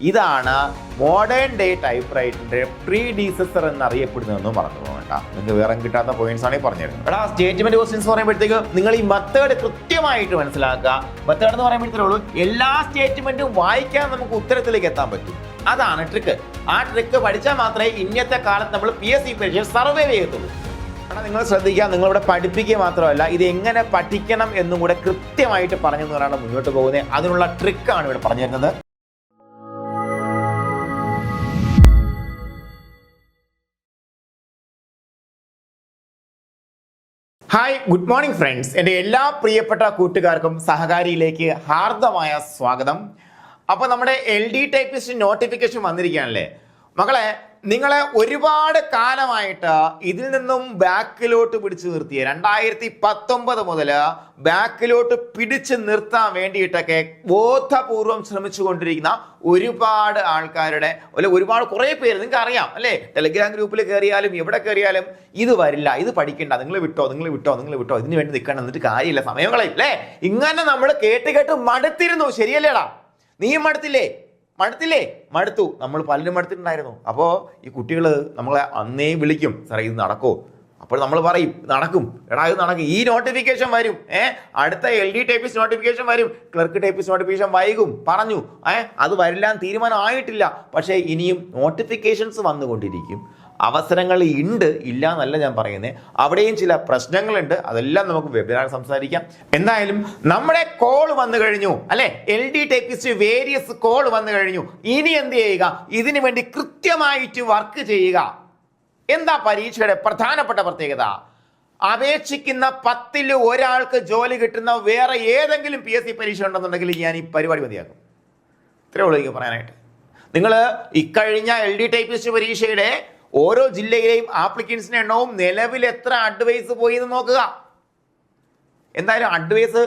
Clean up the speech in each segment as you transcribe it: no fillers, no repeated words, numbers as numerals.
ഇതാണ് modern day type റൈറ്ററിന്റെ പ്രീഡീസസർ എന്നറിയപ്പെടുന്നതെന്ന് പറഞ്ഞു പോകണ്ട. നിങ്ങൾക്ക് വേറെ കിട്ടാത്ത പോയിന്റ്സ് ആണെങ്കിൽ പറഞ്ഞിരുന്നു. എടാ സ്റ്റേറ്റ്മെന്റ് ക്വസ്റ്റ്യൻസ് പറയുമ്പോഴത്തേക്ക് നിങ്ങൾ ഈ മെത്തേഡ് കൃത്യമായിട്ട് മനസ്സിലാക്കുക. മെത്തേഡ് എന്ന് പറയുമ്പോഴത്തേക്കുള്ളൂ എല്ലാ സ്റ്റേറ്റ്മെന്റും വായിക്കാൻ നമുക്ക് ഉത്തരത്തിലേക്ക് എത്താൻ പറ്റും. അതാണ് ട്രിക്ക്. ആ ട്രിക്ക് പഠിച്ചാൽ മാത്രമേ ഇന്നത്തെ കാലത്ത് നമ്മൾ PSC പരീക്ഷ സർവൈവ് ചെയ്യത്തുള്ളൂ. നിങ്ങൾ ശ്രദ്ധിക്കുക, നിങ്ങളിവിടെ പഠിപ്പിക്കുക മാത്രമല്ല ഇത് എങ്ങനെ പഠിക്കണം എന്നും കൂടെ കൃത്യമായിട്ട് പറഞ്ഞു തന്നാണ് മുന്നോട്ട് പോകുന്നത്. അതിനുള്ള ട്രിക്കാണ് ഇവിടെ പറഞ്ഞു തരുന്നത്. Hi, good morning friends. എൻ്റെ എല്ലാ പ്രിയപ്പെട്ട കൂട്ടുകാർക്കും സഹകാരിയിലേക്ക് ഹാർദമായ സ്വാഗതം. അപ്പോൾ നമ്മുടെ LD ടൈപ്പിസ്റ്റ് നോട്ടിഫിക്കേഷൻ വന്നിരിക്കുകയാണല്ലേ മക്കളെ. നിങ്ങളെ ഒരുപാട് കാലമായിട്ട് ഇതിൽ നിന്നും ബാക്കിലോട്ട് പിടിച്ചു നിർത്തിയ 2019 മുതൽ ബാക്കിലോട്ട് പിടിച്ചു നിർത്താൻ വേണ്ടിയിട്ടൊക്കെ ബോധപൂർവം ശ്രമിച്ചുകൊണ്ടിരിക്കുന്ന ഒരുപാട് ആൾക്കാരുടെ ഒരുപാട് കുറേ പേര് നിങ്ങൾക്ക് അറിയാം അല്ലേ. ടെലിഗ്രാം ഗ്രൂപ്പിൽ കയറിയാലും എവിടെ കയറിയാലും ഇത് വരില്ല, ഇത് പഠിക്കണ്ട, നിങ്ങൾ വിട്ടോ ഇതിന് വേണ്ടി നിൽക്കണം, എന്നിട്ട് കാര്യമില്ല, സമയങ്ങളല്ലേ ഇങ്ങനെ നമ്മൾ കേട്ട് മടുത്തിരുന്നു. ശരിയല്ലേടാ? നീയും മടുത്തു. നമ്മൾ പലരും മടുത്തിട്ടുണ്ടായിരുന്നു. അപ്പോൾ ഈ കുട്ടികൾ നമ്മളെ അന്നേ വിളിക്കും, സാറേ ഇത് നടക്കുമോ? അപ്പോൾ നമ്മൾ പറയും നടക്കും. എടാ ഇത് നടക്കും, ഈ നോട്ടിഫിക്കേഷൻ വരും, അടുത്ത LD ടൈപ്പിസ്റ്റ് നോട്ടിഫിക്കേഷൻ വരും, ക്ലർക്ക് ടൈപ്പിസ്റ്റ് നോട്ടിഫിക്കേഷൻ വൈകും പറഞ്ഞു. അത് വരില്ല തീരുമാനം ആയിട്ടില്ല. പക്ഷേ ഇനിയും നോട്ടിഫിക്കേഷൻസ് വന്നുകൊണ്ടിരിക്കും. അവസരങ്ങൾ ഉണ്ട്, ഇല്ല എന്നല്ല ഞാൻ പറയുന്നത്. അവിടെയും ചില പ്രശ്നങ്ങളുണ്ട്. അതെല്ലാം നമുക്ക് വെബിനാർ സംസാരിക്കാം. എന്തായാലും നമ്മുടെ കോൾ വന്നു കഴിഞ്ഞു അല്ലെ, LD ടൈപ്പിസ്റ്റ് വേരിയസ് കോൾ വന്നു കഴിഞ്ഞു. ഇനി എന്ത് ചെയ്യുക? ഇതിനു വേണ്ടി കൃത്യമായിട്ട് വർക്ക് ചെയ്യുക. എന്താ പരീക്ഷയുടെ പ്രധാനപ്പെട്ട പ്രത്യേകത? അപേക്ഷിക്കുന്ന 10ൽ ഒരാൾക്ക് ജോലി കിട്ടുന്ന വേറെ ഏതെങ്കിലും PSC പരീക്ഷ ഉണ്ടെന്നുണ്ടെങ്കിൽ ഞാൻ ഈ പരിപാടി മതിയാക്കും. ഇത്രേ ഉള്ളൂ എനിക്ക് പറയാനായിട്ട്. നിങ്ങൾ ഇക്കഴിഞ്ഞ LD ടൈപ്പിസ്റ്റ് പരീക്ഷയുടെ ഓരോ ജില്ലയിലെയും ആപ്ലിക്കൻസിന്റെ എണ്ണവും നിലവിൽ എത്ര അഡ്വൈസ് പോയി എന്ന് നോക്കുക. എന്തായാലും അഡ്വൈസ്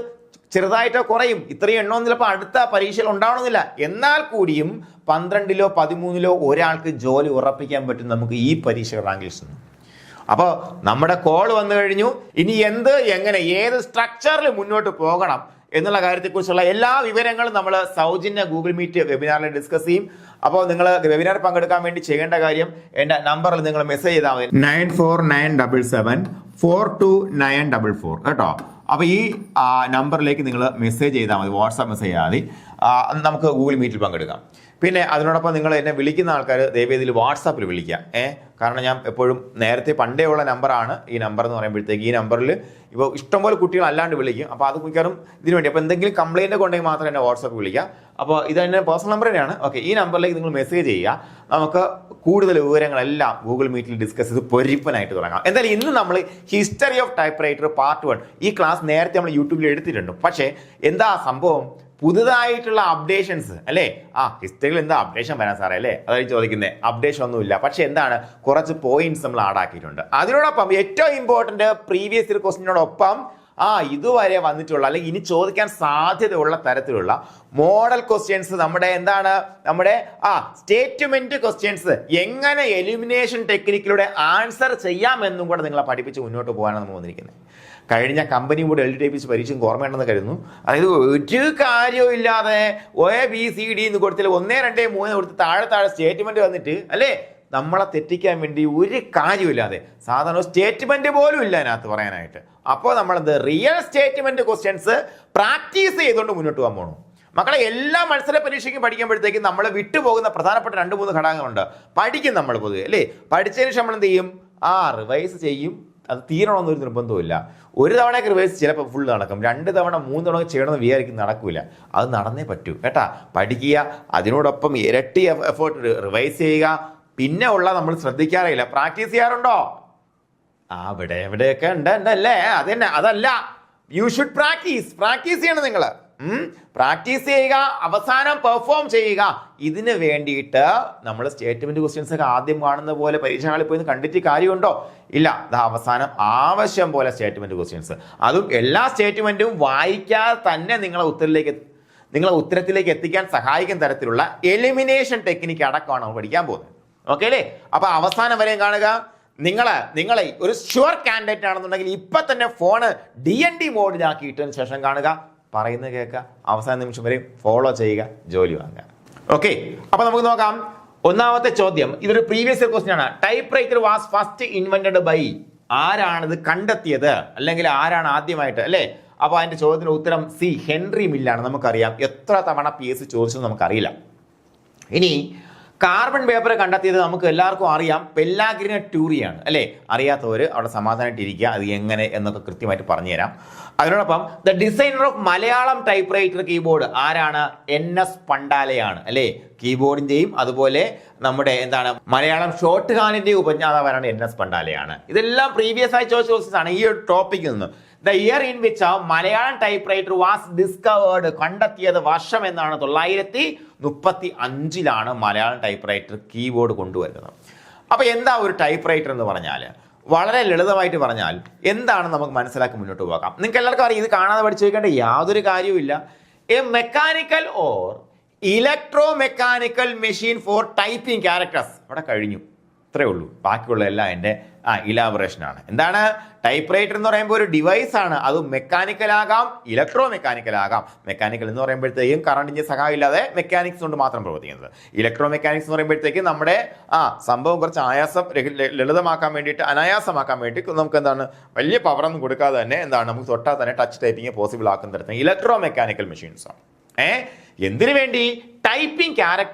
ചെറുതായിട്ടോ കുറയും. ഇത്രയും എണ്ണവും ചിലപ്പോൾ അടുത്ത പരീക്ഷയിൽ ഉണ്ടാവണമെന്നില്ല. എന്നാൽ കൂടിയും 12ലോ 13ലോ ഒരാൾക്ക് ജോലി ഉറപ്പിക്കാൻ പറ്റും നമുക്ക് ഈ പരീക്ഷ റാങ്ക് ലിസ്റ്റ്. അപ്പോൾ നമ്മുടെ കോൾ വന്നു കഴിഞ്ഞു. ഇനി എന്ത്, എങ്ങനെ, ഏത് സ്ട്രക്ചറിൽ മുന്നോട്ട് പോകണം എന്നുള്ള കാര്യത്തെക്കുറിച്ചുള്ള എല്ലാ വിവരങ്ങളും നമ്മൾ സൗജന്യ ഗൂഗിൾ മീറ്റ് വെബിനാറിൽ ഡിസ്കസ് ചെയ്യും. അപ്പോൾ നിങ്ങൾ വെബിനാർ പങ്കെടുക്കാൻ വേണ്ടി ചെയ്യേണ്ട കാര്യം, എൻ്റെ നമ്പറിൽ നിങ്ങൾ മെസ്സേജ് ചെയ്താൽ മതി, 9497742944 കേട്ടോ. അപ്പോൾ ഈ നമ്പറിലേക്ക് നിങ്ങൾ മെസ്സേജ് ചെയ്താൽ മതി, വാട്സാപ്പ് മെസ്സേജ് ചെയ്താൽ മതി. നമുക്ക് ഗൂഗിൾ മീറ്റിൽ പങ്കെടുക്കാം. പിന്നെ അതിനോടൊപ്പം നിങ്ങൾ എന്നെ വിളിക്കുന്ന ആൾക്കാർ ദയവേദിയിൽ വാട്സാപ്പിൽ വിളിക്കുക. കാരണം ഞാൻ എപ്പോഴും നേരത്തെ പണ്ടേ ഉള്ള നമ്പറാണ് ഈ നമ്പർ എന്ന് പറയുമ്പോഴത്തേക്ക് ഈ നമ്പറിൽ ഇപ്പോൾ ഇഷ്ടംപോലെ കുട്ടികൾ അല്ലാണ്ട് വിളിക്കും. അപ്പോൾ അത് മിക്കവാറും ഇതിനു വേണ്ടി. അപ്പോൾ എന്തെങ്കിലും കംപ്ലയിൻ്റ് ഉണ്ടെങ്കിൽ മാത്രം എന്നെ വാട്സാപ്പ് വിളിക്കുക. അപ്പോൾ ഇത് എൻ്റെ പേഴ്സണൽ നമ്പർ തന്നെയാണ്. ഓക്കെ, ഈ നമ്പറിലേക്ക് നിങ്ങൾ മെസ്സേജ് ചെയ്യുക. നമുക്ക് കൂടുതൽ വിവരങ്ങളെല്ലാം ഗൂഗിൾ മീറ്റിൽ ഡിസ്കസ് ചെയ്ത് പൊരിപ്പനായിട്ട് തുടങ്ങാം. എന്തായാലും ഇന്ന് നമ്മൾ history of type writer part 1 ഈ ക്ലാസ് നേരത്തെ നമ്മൾ യൂട്യൂബിൽ എടുത്തിട്ടുണ്ട്. പക്ഷേ എന്താ സംഭവം, പുതുതായിട്ടുള്ള അപ്ഡേഷൻസ് അല്ലേ. ഹിസ്റ്ററിയിൽ എന്താ അപ്ഡേഷൻ വരാൻ സാറേ അല്ലേ, അതായത് ചോദിക്കുന്നത്. അപ്ഡേഷൻ ഒന്നുമില്ല, പക്ഷെ എന്താണ്, കുറച്ച് പോയിന്റ്സ് നമ്മൾ ആഡ് ആക്കിയിട്ടുണ്ട്. അതിനോടൊപ്പം ഏറ്റവും ഇമ്പോർട്ടന്റ് പ്രീവിയസ് ഇയർ ക്വസ്റ്റിനോടൊപ്പം ഇതുവരെ വന്നിട്ടുള്ള അല്ലെങ്കിൽ ഇനി ചോദിക്കാൻ സാധ്യതയുള്ള തരത്തിലുള്ള മോഡൽ ക്വസ്റ്റ്യൻസ്, നമ്മുടെ സ്റ്റേറ്റ്മെന്റ് ക്വസ്റ്റ്യൻസ് എങ്ങനെ എലിമിനേഷൻ ടെക്നിക്കിലൂടെ ആൻസർ ചെയ്യാമെന്നും കൂടെ നിങ്ങളെ പഠിപ്പിച്ച് മുന്നോട്ട് പോകാനാണ് നമ്മൾ വന്നിരിക്കുന്നത്. കഴിഞ്ഞ കമ്പനി കൂടെ LD ടൈപ്പിസ്റ്റ് പരീക്ഷയ്ക്ക് ഓർമ്മയുണ്ടെന്ന് കരുതുന്നു. അതായത് ഒരു കാര്യവും ഇല്ലാതെ ABCD എന്ന് കൊടുത്തില്ല, 1 2 3 കൊടുത്ത് താഴെ സ്റ്റേറ്റ്മെന്റ് വന്നിട്ട് അല്ലേ നമ്മളെ തെറ്റിക്കാൻ വേണ്ടി ഒരു കാര്യമില്ലാതെ, സാധാരണ സ്റ്റേറ്റ്മെന്റ് പോലും ഇല്ല അതിനകത്ത് പറയാനായിട്ട്. അപ്പോൾ നമ്മളെന്ത് റിയൽ സ്റ്റേറ്റ്മെന്റ് ക്വസ്റ്റ്യൻസ് പ്രാക്ടീസ് ചെയ്തുകൊണ്ട് മുന്നോട്ട് പോകാൻ പോകണം മക്കളെ. എല്ലാ മത്സര പരീക്ഷയ്ക്കും പഠിക്കുമ്പോഴത്തേക്കും നമ്മൾ വിട്ടുപോകുന്ന പ്രധാനപ്പെട്ട 2-3 ഘടകങ്ങളുണ്ട്. പഠിക്കും നമ്മൾ പൊതുവെ അല്ലേ. പഠിച്ചതിന് ശേഷം നമ്മൾ എന്ത് ചെയ്യും? റിവൈസ് ചെയ്യും. അത് തീരണമെന്നൊരു നിർബന്ധമില്ല. ഒരു തവണയൊക്കെ റിവൈസ് ചിലപ്പോൾ ഫുൾ നടക്കും, 2 തവണ 3 തവണ ചെയ്യണമെന്ന് വിചാരിക്കും, നടക്കില്ല. അത് നടന്നേ പറ്റൂ കേട്ടാ. പഠിക്കുക, അതിനോടൊപ്പം ഇരട്ടി എഫേർട്ട് റിവൈസ് ചെയ്യുക. പിന്നെ ഉള്ള നമ്മൾ ശ്രദ്ധിക്കാറില്ല, പ്രാക്ടീസ് ചെയ്യാറുണ്ടോ? അവിടെ എവിടെയൊക്കെ ഉണ്ടല്ലേ, അതല്ല. യു ഷുഡ് പ്രാക്ടീസ് ചെയ്യണം നിങ്ങൾ. പ്രാക്ടീസ് ചെയ്യുക, അവസാനം പെർഫോം ചെയ്യുക. ഇതിന് വേണ്ടിയിട്ട് നമ്മൾ സ്റ്റേറ്റ്മെന്റ് ക്വസ്റ്റ്യൻസ് ഒക്കെ ആദ്യം കാണുന്ന പോലെ പരീക്ഷ ഹാളിൽ പോയി കണ്ടിട്ട് കാര്യമുണ്ടോ? ഇല്ല. അവസാനം ആവശ്യം പോലെ സ്റ്റേറ്റ്മെന്റ് ക്വസ്റ്റ്യൻസ്, അതും എല്ലാ സ്റ്റേറ്റ്മെന്റും വായിക്കാതെ തന്നെ നിങ്ങളെ ഉത്തരത്തിലേക്ക് എത്തിക്കാൻ സഹായിക്കുന്ന തരത്തിലുള്ള എലിമിനേഷൻ ടെക്നിക്ക് അടക്കമാണ് നമ്മൾ പഠിക്കാൻ പോകുന്നത്. ഓക്കെ അല്ലേ? അപ്പൊ അവസാനം വരെയും കാണുക. നിങ്ങളെ ഒരു ഷുവർ കാൻഡിഡേറ്റ് ആണെന്നുണ്ടെങ്കിൽ ഇപ്പൊ തന്നെ ഫോണ് DND മോഡിലാക്കിയിട്ടതിന് ശേഷം കാണുക, പറയുന്നത് കേൾക്കുക, അവസാന നിമിഷം വരെ ഫോളോ ചെയ്യുക, ജോലി വാങ്ങുക. ഓക്കെ, അപ്പൊ നമുക്ക് നോക്കാം. ഒന്നാമത്തെ ചോദ്യം, ഇതൊരു പ്രീവിയസ് ക്വസ്റ്റ്യൻ ആണ്. Typewriter was first invented by, ആരാണിത് കണ്ടെത്തിയത്, അല്ലെങ്കിൽ ആരാണ് ആദ്യമായിട്ട്, അല്ലേ? അപ്പൊ അതിന്റെ ചോദ്യത്തിന് ഉത്തരം സി, ഹെൻറി മില്ലാണ്. നമുക്കറിയാം, എത്ര തവണ PS ചോദിച്ചത് നമുക്കറിയില്ല. ഇനി കാർബൺ പേപ്പർ കണ്ടെത്തിയത് നമുക്ക് എല്ലാവർക്കും അറിയാം, പെല്ലാഗ്രിന ട്യൂറിയാണ്, അല്ലേ? അറിയാത്തവർ അവിടെ സമാധാനമായിട്ടിരിക്കുക, അത് എങ്ങനെ എന്നൊക്കെ കൃത്യമായിട്ട് പറഞ്ഞുതരാം. അതിനോടൊപ്പം the designer of Malayalam type writer keyboard ആരാണ്? NS പണ്ടാലയാണ്, അല്ലേ? കീബോർഡിന്റെയും അതുപോലെ നമ്മുടെ എന്താണ് മലയാളം ഷോർട്ട് ഹാൻഡിന്റെയും ഉപജ്ഞാതാവാണ് NS പണ്ടാലയാണ്. ഇതെല്ലാം പ്രീവിയസ് ആയി ചോദിച്ച ക്വസ്റ്റ്യൻസ് ആണ്. ഈ ഒരു ടോപ്പിക്കിൽ നിന്ന് the year in which Malayalam typewriter was discovered, കണ്ടെത്തിയത് വർഷം എന്നാണ് 935 മലയാളം ടൈപ്പ് റൈറ്റർ കീബോർഡ് കൊണ്ടുവരുന്നത്. അപ്പൊ എന്താ ഒരു ടൈപ്പ് റൈറ്റർ എന്ന് പറഞ്ഞാൽ? വളരെ ലളിതമായിട്ട് പറഞ്ഞാൽ എന്താണ് നമുക്ക് മനസ്സിലാക്കി മുന്നോട്ട് പോകാം. നിങ്ങൾക്ക് എല്ലാവർക്കും അറിയാം, ഇത് കാണാതെ പഠിച്ചു വെക്കേണ്ട യാതൊരു കാര്യവുമില്ല. A mechanical or electro mechanical machine for typing characters. അവിടെ കഴിഞ്ഞു, ഇത്രയേ ഉള്ളൂ. ബാക്കിയുള്ള എല്ലാം എൻ്റെ ഇലാബറേഷൻ ആണ്. എന്താണ് ടൈപ്പ് റൈറ്റർ എന്ന് പറയുമ്പോൾ? ഒരു ഡിവൈസ് ആണ്. അത് മെക്കാനിക്കൽ ആകാം, ഇലക്ട്രോ മെക്കാനിക്കൽ ആകാം. മെക്കാനിക്കൽ എന്ന് പറയുമ്പോഴത്തേക്കും കറണ്ടിന്റെ സഹായം ഇല്ലാതെ മെക്കാനിക്സ് കൊണ്ട് മാത്രം പ്രവർത്തിക്കുന്നത്. ഇലക്ട്രോ മെക്കാനിക്സ് എന്ന് പറയുമ്പോഴത്തേക്കും നമ്മുടെ സംഭവം കുറച്ച് ലളിതമാക്കാൻ വേണ്ടിയിട്ട്, അനായാസമാക്കാൻ വേണ്ടി നമുക്ക് എന്താണ് വലിയ പവറൊന്നും കൊടുക്കാതെ തന്നെ എന്താണ് നമുക്ക് തൊട്ടാൽ തന്നെ ടച്ച് ടൈപ്പിംഗ് പോസിബിൾ ആക്കുന്ന തരത്തിൽ ഇലക്ട്രോ മെക്കാനിക്കൽ മെഷീൻസ് ആണ്. എന്തിനു വേണ്ടി? ടൈപ്പിംഗ്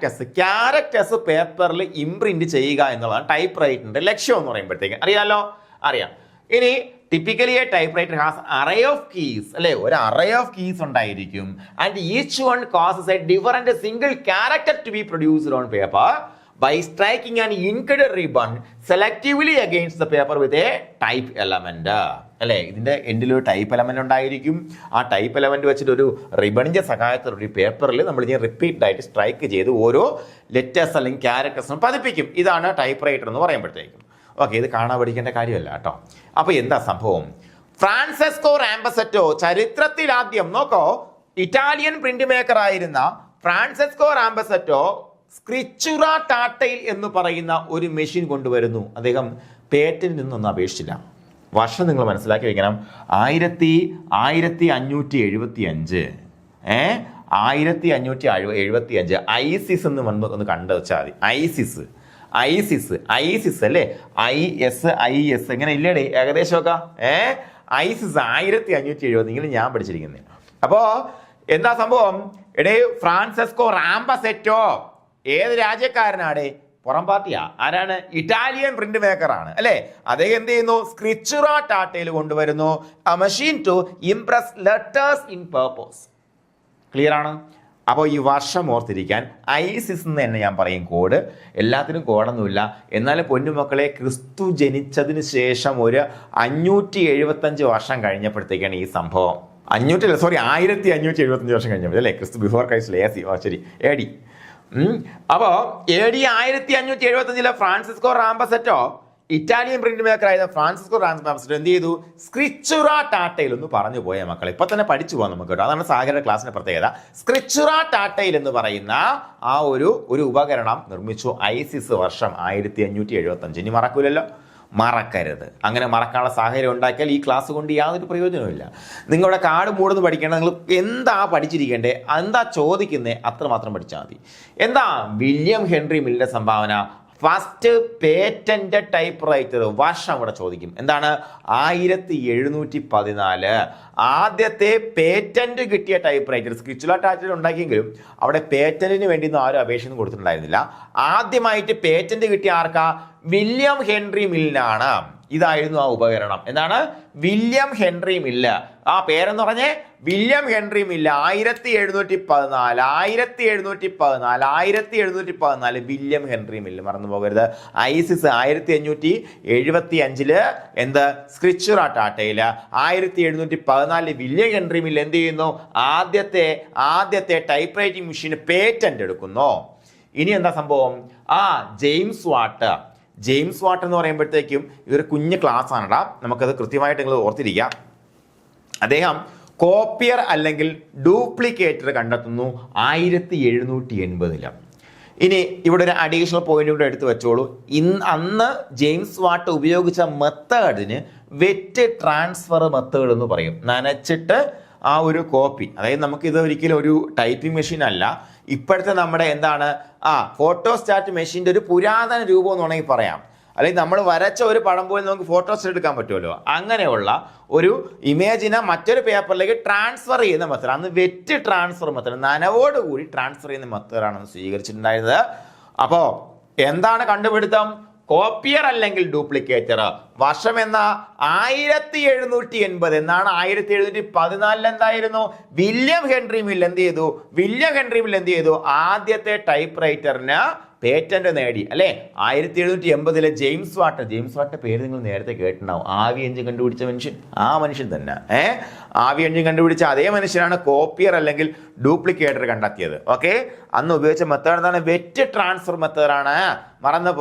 ക്യാരക്ടേഴ്സ് പേപ്പറിൽ ഇംപ്രിന്റ് ചെയ്യുക എന്നുള്ളതാണ് ടൈപ്പ് റൈറ്ററിന്റെ ലക്ഷ്യം എന്ന് പറയുമ്പോഴത്തേക്ക്. അറിയാം. ഇനി typically a typewriter has array of keys, അല്ലെ? ഒരു അറേ ഓഫ് കീസ് ഉണ്ടായിരിക്കും. And each one causes a different single character to be produced on paper by striking an inked ribbon selectively against the paper with a type element. അല്ലേ? ഇതിന്റെ എൻഡിൽ ഒരു type element ഉണ്ടായിരിക്കും. ആ type element വെച്ചിട്ട് ഒരു റിബണിന്റെ സഹായത്തോടെ ഒരു പേപ്പറിൽ നമ്മൾ ഇതിനെ റിപ്പീറ്റഡ് ആയിട്ട് സ്ട്രൈക്ക് ചെയ്ത് ഓരോ ലെറ്റേഴ്സ് അല്ലെങ്കിൽ ക്യാരക്ടേഴ്സും പതിപ്പിക്കും. ഇതാണ് ടൈപ്പ് റൈറ്റർ എന്ന് പറയുമ്പോഴത്തേക്കും. ഓക്കെ, ഇത് കാണാൻ പഠിക്കേണ്ട കാര്യമല്ല കേട്ടോ. അപ്പൊ എന്താ സംഭവം? ഫ്രാൻസെസ്കോ റാംബസെറ്റോ, ചരിത്രത്തിൽ ആദ്യം നോക്കോ, ഇറ്റാലിയൻ പ്രിന്റ് മേക്കർ ആയിരുന്ന ഫ്രാൻസെസ്കോ റാംബസെറ്റോ സ്ക്രിച്ചുറ ടാറ്റൈൽ എന്ന് പറയുന്ന ഒരു മെഷീൻ കൊണ്ടുവരുന്നു. അദ്ദേഹം പേറ്റന്റിനൊന്നും അപേക്ഷിച്ചില്ല. വർഷം നിങ്ങൾ മനസ്സിലാക്കി വെക്കണം. 1575 1575 ഐസിസ് എന്ന് ഒന്ന് കണ്ടു വെച്ചാൽ മതി. ഐസിസ് അല്ലേ? IS ഇങ്ങനെ ഇല്ലേടേ ഏകദേശമൊക്കെ? ഐസിസ് 1570 ഇങ്ങനെ ഞാൻ പഠിച്ചിരിക്കുന്നത്. അപ്പോ എന്താ സംഭവം? എടേ ഫ്രാൻസെസ്കോ റാംബസെറ്റോ ഏത് രാജ്യക്കാരനാടേ? പുറം പാർട്ടിയാ. ആരാണ്? ഇറ്റാലിയൻ പ്രിന്റ് മേക്കർ ആണ്, അല്ലെ? അദ്ദേഹം എന്ത് ചെയ്യുന്നു? സ്ക്രിച്ചുറ ടാറ്റയിൽ കൊണ്ടുവരുന്നു. A machine to impress letters in papers. Clear ആണ്? അപ്പോൾ ഈ വർഷം ഓർത്തിരിക്കാൻ ISIS എന്ന് തന്നെ ഞാൻ പറയും കോഡ്. എല്ലാത്തിനും കോഡൊന്നുമില്ല. എന്നാലും പൊന്നുമക്കളെ, ക്രിസ്തു ജനിച്ചതിന് ശേഷം ഒരു 575 വർഷം കഴിഞ്ഞപ്പോഴത്തേക്കാണ് ഈ സംഭവം. 1575 വർഷം കഴിഞ്ഞപ്പോൾ, അല്ലേ? ക്രിസ്തു ബിഫോർ ക്രൈസ്റ്റ്, ശരി, AD. അപ്പോ AD 1575 Francesco Rampazetto, Italian print maker ആയ ഫ്രാൻസിസ്കോ റാംബസെറ്റോ എന്ത് ചെയ്തു? സ്ക്രിച്ചുറ ടാറ്റൈൽ ഒന്ന് പറഞ്ഞു പോയ മക്കളെ, ഇപ്പൊ തന്നെ പഠിച്ചു പോകാം നമുക്ക് കേട്ടോ. അതാണ് സാഗരയുടെ ക്ലാസ്സിന്റെ പ്രത്യേകത. സ്ക്രിച്ചുറ ടാറ്റൈൽ എന്ന് പറയുന്ന ആ ഒരു ഉപകരണം നിർമ്മിച്ചു. ISIS വർഷം 1575. ഇനി മറക്കൂലല്ലോ, മറക്കരുത്. അങ്ങനെ മറക്കാനുള്ള സാഹചര്യം ഉണ്ടാക്കിയാൽ ഈ ക്ലാസ് കൊണ്ട് യാതൊരു പ്രയോജനവുമില്ല. നിങ്ങളുടെ കാർഡ് മൂടുന്ന് പഠിക്കേണ്ട, നിങ്ങൾ എന്താ പഠിച്ചിരിക്കേണ്ടത്, എന്താ ചോദിക്കുന്നത്, അത്രമാത്രം പഠിച്ചാൽ മതി. എന്താ വില്യം ഹെൻറി മില്ലിന്റെ സംഭാവന? ഫസ്റ്റ് പേറ്റന്റ് ടൈപ്പ് റൈറ്റർ വർഷം ഇവിടെ ചോദിക്കും. എന്താണ്? 1714 ആദ്യത്തെ പേറ്റന്റ് കിട്ടിയ ടൈപ്പ് റൈറ്റർ. സ്ക്രിച്ചുല ടാറ്റയിൽ ഉണ്ടാക്കിയെങ്കിലും അവിടെ പേറ്റന്റിന് വേണ്ടി ഒന്നും ആരും അപേക്ഷ കൊടുത്തിട്ടുണ്ടായിരുന്നില്ല. ആദ്യമായിട്ട് പേറ്റന്റ് കിട്ടിയ ആർക്കാ? വില്യം ഹെൻറി മില്ലിനാണ്. ഇതായിരുന്നു ആ ഉപകരണം. എന്താണ്? William Henry Mill. ആ പേരെന്ന് പറഞ്ഞേ, William Henry Mill. 1714 William Henry Mill, മറന്നു പോകരുത്. ISIS 1575 എന്ത്? സ്ക്രിച്ചുറ ടാറ്റയില്. 1714 വില്യം ഹെൻറി മില്ല് എന്ത് ചെയ്യുന്നു? ആദ്യത്തെ ടൈപ്പ് റൈറ്റിംഗ് മെഷീൻ പേറ്റന്റ് എടുക്കുന്നു. ഇനി എന്താ സംഭവം? ജെയിംസ് വാട്ട് എന്ന് പറയുമ്പോഴത്തേക്കും ഇതൊരു കുഞ്ഞ് ക്ലാസ് ആണടാ. നമുക്കത് കൃത്യമായിട്ട് നിങ്ങൾ ഓർത്തിരിക്കുക. അദ്ദേഹം കോപ്പിയർ അല്ലെങ്കിൽ ഡ്യൂപ്ലിക്കേറ്റർ കണ്ടെത്തുന്നു 1780. ഇനി ഇവിടെ ഒരു അഡീഷണൽ പോയിന്റ് കൂടെ എടുത്ത് വെച്ചോളൂ. അന്ന് ജെയിംസ് വാട്ട് ഉപയോഗിച്ച മെത്തേഡിന് വെറ്റ് ട്രാൻസ്ഫർ മെത്തേഡ് എന്ന് പറയും. നനച്ചിട്ട് ആ ഒരു കോപ്പി, അതായത് നമുക്കിത് ഒരിക്കലും ഒരു ടൈപ്പിംഗ് മെഷീൻ അല്ല, ഇപ്പോഴത്തെ നമ്മുടെ എന്താണ് ഫോട്ടോസ്റ്റാറ്റ് മെഷീൻ്റെ ഒരു പുരാതന രൂപം എന്ന് വേണമെങ്കിൽ പറയാം. അല്ലെങ്കിൽ നമ്മൾ വരച്ച ഒരു പടം പോലും നമുക്ക് ഫോട്ടോസ്റ്റാറ്റ് എടുക്കാൻ പറ്റുമല്ലോ. അങ്ങനെയുള്ള ഒരു ഇമേജിനെ മറ്റൊരു പേപ്പറിലേക്ക് ട്രാൻസ്ഫർ ചെയ്യുന്ന മെത്തേഡ്, അന്ന് വെറ്റ് ട്രാൻസ്ഫർ മെത്തേഡ്, നനവോടുകൂടി ട്രാൻസ്ഫർ ചെയ്യുന്ന മെത്തേഡാണ് സ്വീകരിച്ചിട്ടുണ്ടായിരുന്നത്. അപ്പോൾ എന്താണ് കണ്ടുപിടുത്തം? കോപ്പിയർ അല്ലെങ്കിൽ ഡ്യൂപ്ലിക്കേറ്റർ. വർഷം എന്ന 1780 എന്നാണ്. 1714 എന്തായിരുന്നു? വില്യം ഹെൻറി മിൽ എന്ത് ചെയ്തു? ആദ്യത്തെ ടൈപ്പ് റൈറ്ററിന് പേറ്റന്റ് നേടി അല്ലേ? 1780 ജെയിംസ് വാട്ട് പേര് നിങ്ങൾ നേരത്തെ കേട്ടിട്ടുണ്ടാവും. ആവി എഞ്ചിൻ കണ്ടുപിടിച്ച മനുഷ്യൻ, ആ മനുഷ്യൻ തന്നെ. ആവി എഞ്ചിൻ കണ്ടുപിടിച്ച അതേ മനുഷ്യനാണ് കോപ്പിയർ അല്ലെങ്കിൽ ഡ്യൂപ്ലിക്കേറ്റർ കണ്ടെത്തിയത്. ഓക്കെ, അന്ന് ഉപയോഗിച്ച മെത്തേഡ് എന്താണ്? വെറ്റ് ട്രാൻസ്ഫർ മെത്തേഡാണ്. മറന്നു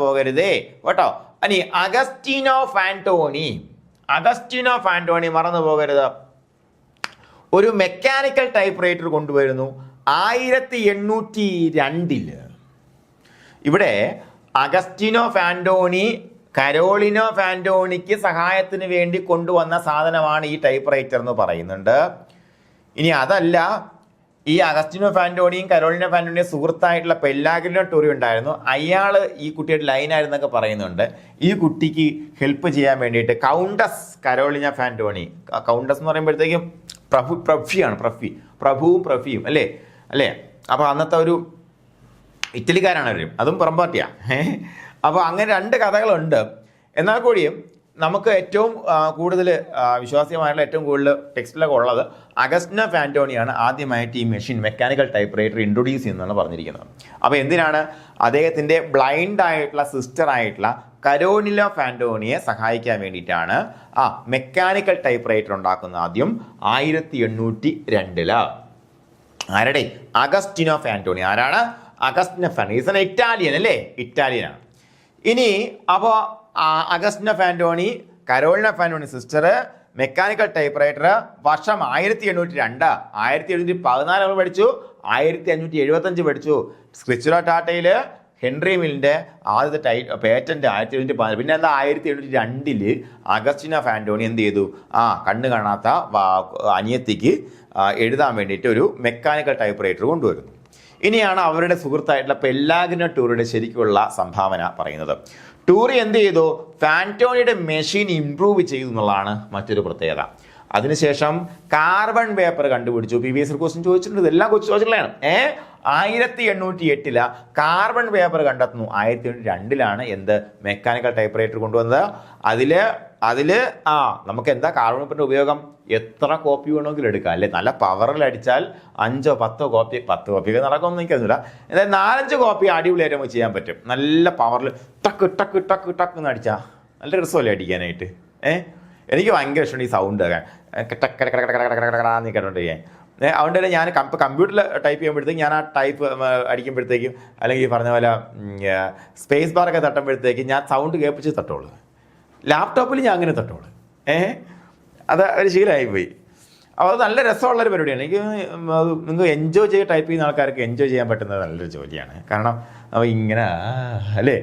പോകരുതേ കേട്ടോ. ഇനി അഗസ്റ്റിനോ ഫാന്റോണി മറന്നു പോകരുത്. ഒരു മെക്കാനിക്കൽ ടൈപ്പ് റൈറ്റർ കൊണ്ടുവരുന്നു 1802. ഇവിടെ അഗസ്റ്റിനോ ഫാന്റോണി കരോളിനോ ഫാന്റോണിക്ക് സഹായത്തിന് വേണ്ടി കൊണ്ടുവന്ന സാധനമാണ് ഈ ടൈപ്പ് റൈറ്റർ എന്ന് പറയുന്നുണ്ട്. ഇനി അതല്ല, ഈ അഗസ്റ്റിനോ ഫാന്റോണിയും കരോളിനോ ഫാന്റോണിയും സുഹൃത്തായിട്ടുള്ള പെല്ലാഗ്രിനോ ടൂറി ഉണ്ടായിരുന്നു. അയാൾ ഈ കുട്ടിയുടെ ലൈനായിരുന്നൊക്കെ പറയുന്നുണ്ട്. ഈ കുട്ടിക്ക് ഹെൽപ്പ് ചെയ്യാൻ വേണ്ടിയിട്ട് കൗണ്ടസ് കരോളിന ഫാന്റോണി, കൗണ്ടസ് എന്ന് പറയുമ്പോഴത്തേക്കും പ്രഭുവും പ്രഫിയും അല്ലേ? അപ്പോൾ അന്നത്തെ ഒരു ഇറ്റലിക്കാരാണ് അവരും, അതും പുറംപാർട്ടിയാ. അപ്പോൾ അങ്ങനെ രണ്ട് കഥകളുണ്ട്. എന്നാൽ കൂടിയും നമുക്ക് ഏറ്റവും കൂടുതൽ വിശ്വാസ്യമായിട്ടുള്ള ഏറ്റവും കൂടുതൽ ടെക്സ്റ്റിലൊക്കെ ഉള്ളത് അഗസ്റ്റിനോ ഫാന്റോണിയാണ് ആദ്യമായിട്ട് ഈ മെക്കാനിക്കൽ ടൈപ്പ് റൈറ്റർ ഇൻട്രൊഡ്യൂസ് ചെയ്യുന്നതെന്ന് പറഞ്ഞിരിക്കുന്നത്. അപ്പോൾ എന്തിനാണ്? അദ്ദേഹത്തിൻ്റെ ബ്ലൈൻഡ് ആയിട്ടുള്ള സിസ്റ്റർ ആയിട്ടുള്ള കരോളിനോ ഫാന്റോണിയെ സഹായിക്കാൻ വേണ്ടിയിട്ടാണ് മെക്കാനിക്കൽ ടൈപ്പ് റൈറ്റർ ഉണ്ടാക്കുന്നത് ആദ്യം 1802. ആരുടെ? അഗസ്റ്റിനോ ഫാന്റോണി. ആരാണ്? അഗസ്റ്റിനോ ഫാന്റോണി. ഈസ് ഇറ്റാലിയൻ അല്ലേ? ഇറ്റാലിയനാണ്. ഇനി അപ്പോൾ Agostino Fantoni, Carolina Fantoni sister, mechanical typewriter. വർഷം 1802. 1714 നമ്മൾ പഠിച്ചു, 1575 പഠിച്ചു. സ്ക്രിച്ചുറ ടാറ്റയിൽ ഹെൻറി മില്ലിൻ്റെ ആദ്യത്തെ പേറ്റന്റ് 1714. പിന്നെ എന്താ 1702 അഗസ്റ്റിനോ ഫാന്റോണി എന്ത് ചെയ്തു? കണ്ണ് കാണാത്ത അനിയത്തിക്ക് എഴുതാൻ വേണ്ടിയിട്ട് ഒരു മെക്കാനിക്കൽ ടൈപ്പ് റൈറ്റർ കൊണ്ടുവരുന്നു. ഇനിയാണ് അവരുടെ സുഹൃത്തായിട്ടുള്ള പെല്ലാഗ്രിനോ ടൂറിയുടെ ശരിക്കുള്ള സംഭാവന പറയുന്നത്. ടൂറി എന്ത് ചെയ്തു? ഫാന്റോണിയുടെ മെഷീൻ ഇംപ്രൂവ് ചെയ്തു എന്നുള്ളതാണ് മറ്റൊരു പ്രത്യേകത. അതിനുശേഷം കാർബൺ പേപ്പർ കണ്ടുപിടിച്ചു. PVS ക്വസ്റ്റ്യൻ ചോദിച്ചിട്ടുണ്ട്, ഇതെല്ലാം ചോദിച്ചിട്ടുള്ളതാണ്. 1808 കാർബൺ പേപ്പർ കണ്ടെത്തുന്നു. 1802 എന്ത്? മെക്കാനിക്കൽ ടൈപ്പ് റൈറ്റർ കൊണ്ടുവന്നത്. അതില് നമുക്ക് എന്താ കാർബൺ പേപ്പറിന്റെ ഉപയോഗം? എത്ര കോപ്പി വേണമെങ്കിലും എടുക്കാം അല്ലേ? നല്ല പവറിൽ അടിച്ചാൽ 5 or 10 കോപ്പി, 10 കോപ്പിയൊക്കെ നടക്കുമെന്ന് എനിക്കറിയില്ല. എന്തായാലും 4-5 കോപ്പി അടിപൊളിയായിട്ട് നമുക്ക് ചെയ്യാൻ പറ്റും. നല്ല പവറിൽ ടക്ക് ടക്ക് ടക്ക് ടക്ക് എന്ന് അടിച്ചാൽ നല്ല രസമല്ലേ അടിക്കാനായിട്ട്? എനിക്ക് ഭയങ്കര ഇഷ്ടമാണ് ഈ സൗണ്ട് ടക്കടക്കടക്കടക്കടക്കടക്കടാന്ന് കേട്ടോണ്ടിരിക്കാൻ. അതുകൊണ്ട് തന്നെ ഞാൻ കമ്പ്യൂട്ടറിൽ ടൈപ്പ് ചെയ്യുമ്പോഴത്തേക്കും ഞാൻ ആ ടൈപ്പ് അടിക്കുമ്പോഴത്തേക്കും അല്ലെങ്കിൽ പറഞ്ഞ പോലെ സ്പേസ് ബാറൊക്കെ തട്ടുമ്പോഴത്തേക്കും ഞാൻ സൗണ്ട് കേൾപ്പിച്ച് തട്ടോളൂ. ലാപ്ടോപ്പിൽ ഞാൻ അങ്ങനെ തട്ടോളൂ. അത് ഒരു ശീലമായിപ്പോയി. അപ്പോൾ അത് നല്ല രസമുള്ളൊരു പരിപാടിയാണ്. എനിക്ക് അത് നിങ്ങൾക്ക് എൻജോയ് ചെയ്ത് ടൈപ്പ് ചെയ്യുന്ന ആൾക്കാർക്ക് എൻജോയ് ചെയ്യാൻ പറ്റുന്നത് നല്ലൊരു ജോലിയാണ്. കാരണം ഇങ്ങനെ അല്ലേ?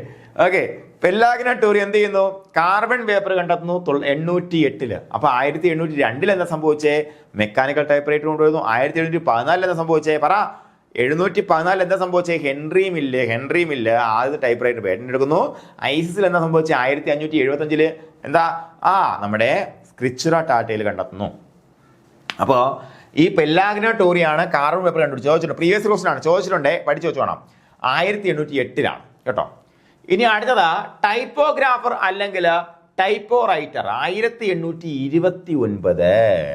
ഓക്കെ, പെല്ലാഗ്രിനോ ടൂറി എന്ത് ചെയ്യുന്നു? കാർബൺ പേപ്പർ കണ്ടെത്തുന്നു 1808. അപ്പോൾ 1802 എന്താ സംഭവിച്ചേ? മെക്കാനിക്കൽ ടൈപ്പ് റൈറ്റർ കൊണ്ടുവരുന്നു. 1714 എന്താ സംഭവിച്ചേ? 714 എന്താ സംഭവിച്ചേ? ഹെൻറി മില്ല് ആദ്യത്തെ ടൈപ്പ് റൈറ്റർ പേറ്റന്റ് എടുക്കുന്നു. ഐസിസിൽ എന്താ സംഭവിച്ചത്? 1575 എന്താ നമ്മുടെ സ്ക്രിച്ചുറ ടാറ്റയിൽ കണ്ടെത്തുന്നു. അപ്പോൾ ഈ പെല്ലാഗ്രിനോ ടൂറിയാണ് കാർബൺ പേപ്പർ ചോദിച്ചിട്ടുണ്ട്. പ്രീവിയസ് ക്വസ്റ്റൻ ആണ് ചോദിച്ചിട്ടുണ്ടേ, പഠിച്ചു വെച്ചോണം. 1808 കേട്ടോ. ഇനി അടുത്തത് ടൈപ്പോഗ്രാഫർ അല്ലെങ്കിൽ ടൈപ്പോ റൈറ്റർ 1829.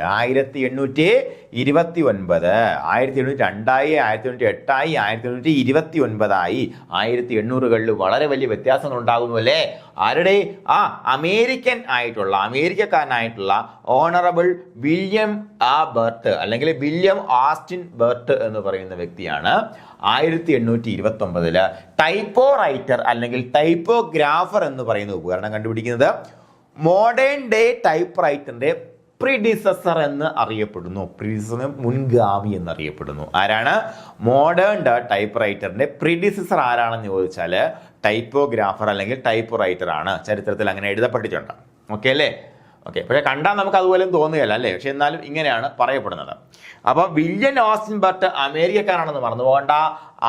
1829 1802 1808 1829 1800കളിൽ വളരെ വലിയ വ്യത്യാസങ്ങൾ ഉണ്ടാകുന്നു അല്ലേ? ആരുടെ? അമേരിക്കക്കാരനായിട്ടുള്ള ഓണറബിൾ വില്യം ബർട്ട് അല്ലെങ്കിൽ വില്യം ആസ്റ്റിൻ ബർട്ട് എന്ന് പറയുന്ന വ്യക്തിയാണ് 1829 ടൈപ്പോ റൈറ്റർ അല്ലെങ്കിൽ ടൈപ്പോഗ്രാഫർ എന്ന് പറയുന്ന ഉപകരണം കണ്ടുപിടിക്കുന്നത്. മോഡേൺ ഡേ ടൈപ്പ് റൈറ്ററിന്റെ പ്രിഡിസസർ എന്ന് അറിയപ്പെടുന്നു. മുൻഗാമി എന്നറിയപ്പെടുന്നു. ആരാണ്? മോഡേൺ ഡേ ടൈപ്പ് റൈറ്ററിന്റെ പ്രിഡിസസർ ആരാണെന്ന് ചോദിച്ചാൽ ടൈപ്പോഗ്രാഫർ അല്ലെങ്കിൽ ടൈപ്പ് റൈറ്റർ ആണ്. ചരിത്രത്തിൽ അങ്ങനെ എഴുതപ്പെട്ടിട്ടുണ്ട്. ഓക്കെ അല്ലേ? ഓക്കെ, പക്ഷേ കണ്ടാൽ നമുക്ക് അതുപോലും തോന്നുകയല്ല അല്ലേ, പക്ഷെ എന്നാലും ഇങ്ങനെയാണ് പറയപ്പെടുന്നത്. അപ്പോൾ വില്യം ഓസ്റ്റിൻ ബർട്ട് അമേരിക്കക്കാരാണെന്ന് മറന്നു പോകണ്ട.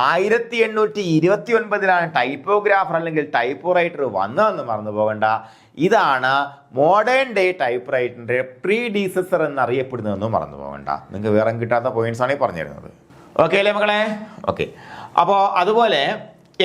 1829 ടൈപ്പോഗ്രാഫർ അല്ലെങ്കിൽ ടൈപ്പ് റൈറ്റർ വന്നതെന്ന് മറന്നു പോകണ്ട. ഇതാണ് മോഡേൺ ഡേ ടൈപ്പ് റൈറ്ററിന്റെ പ്രീഡീസസർ എന്നറിയപ്പെടുന്നതെന്നും മറന്നു പോകണ്ട. നിങ്ങൾക്ക് വേറെ കിട്ടാത്ത പോയിന്റ്സ് ആണ് ഈ പറഞ്ഞു തരുന്നത്. ഓക്കെ അല്ലേ മക്കളെ? ഓക്കെ, അപ്പോൾ അതുപോലെ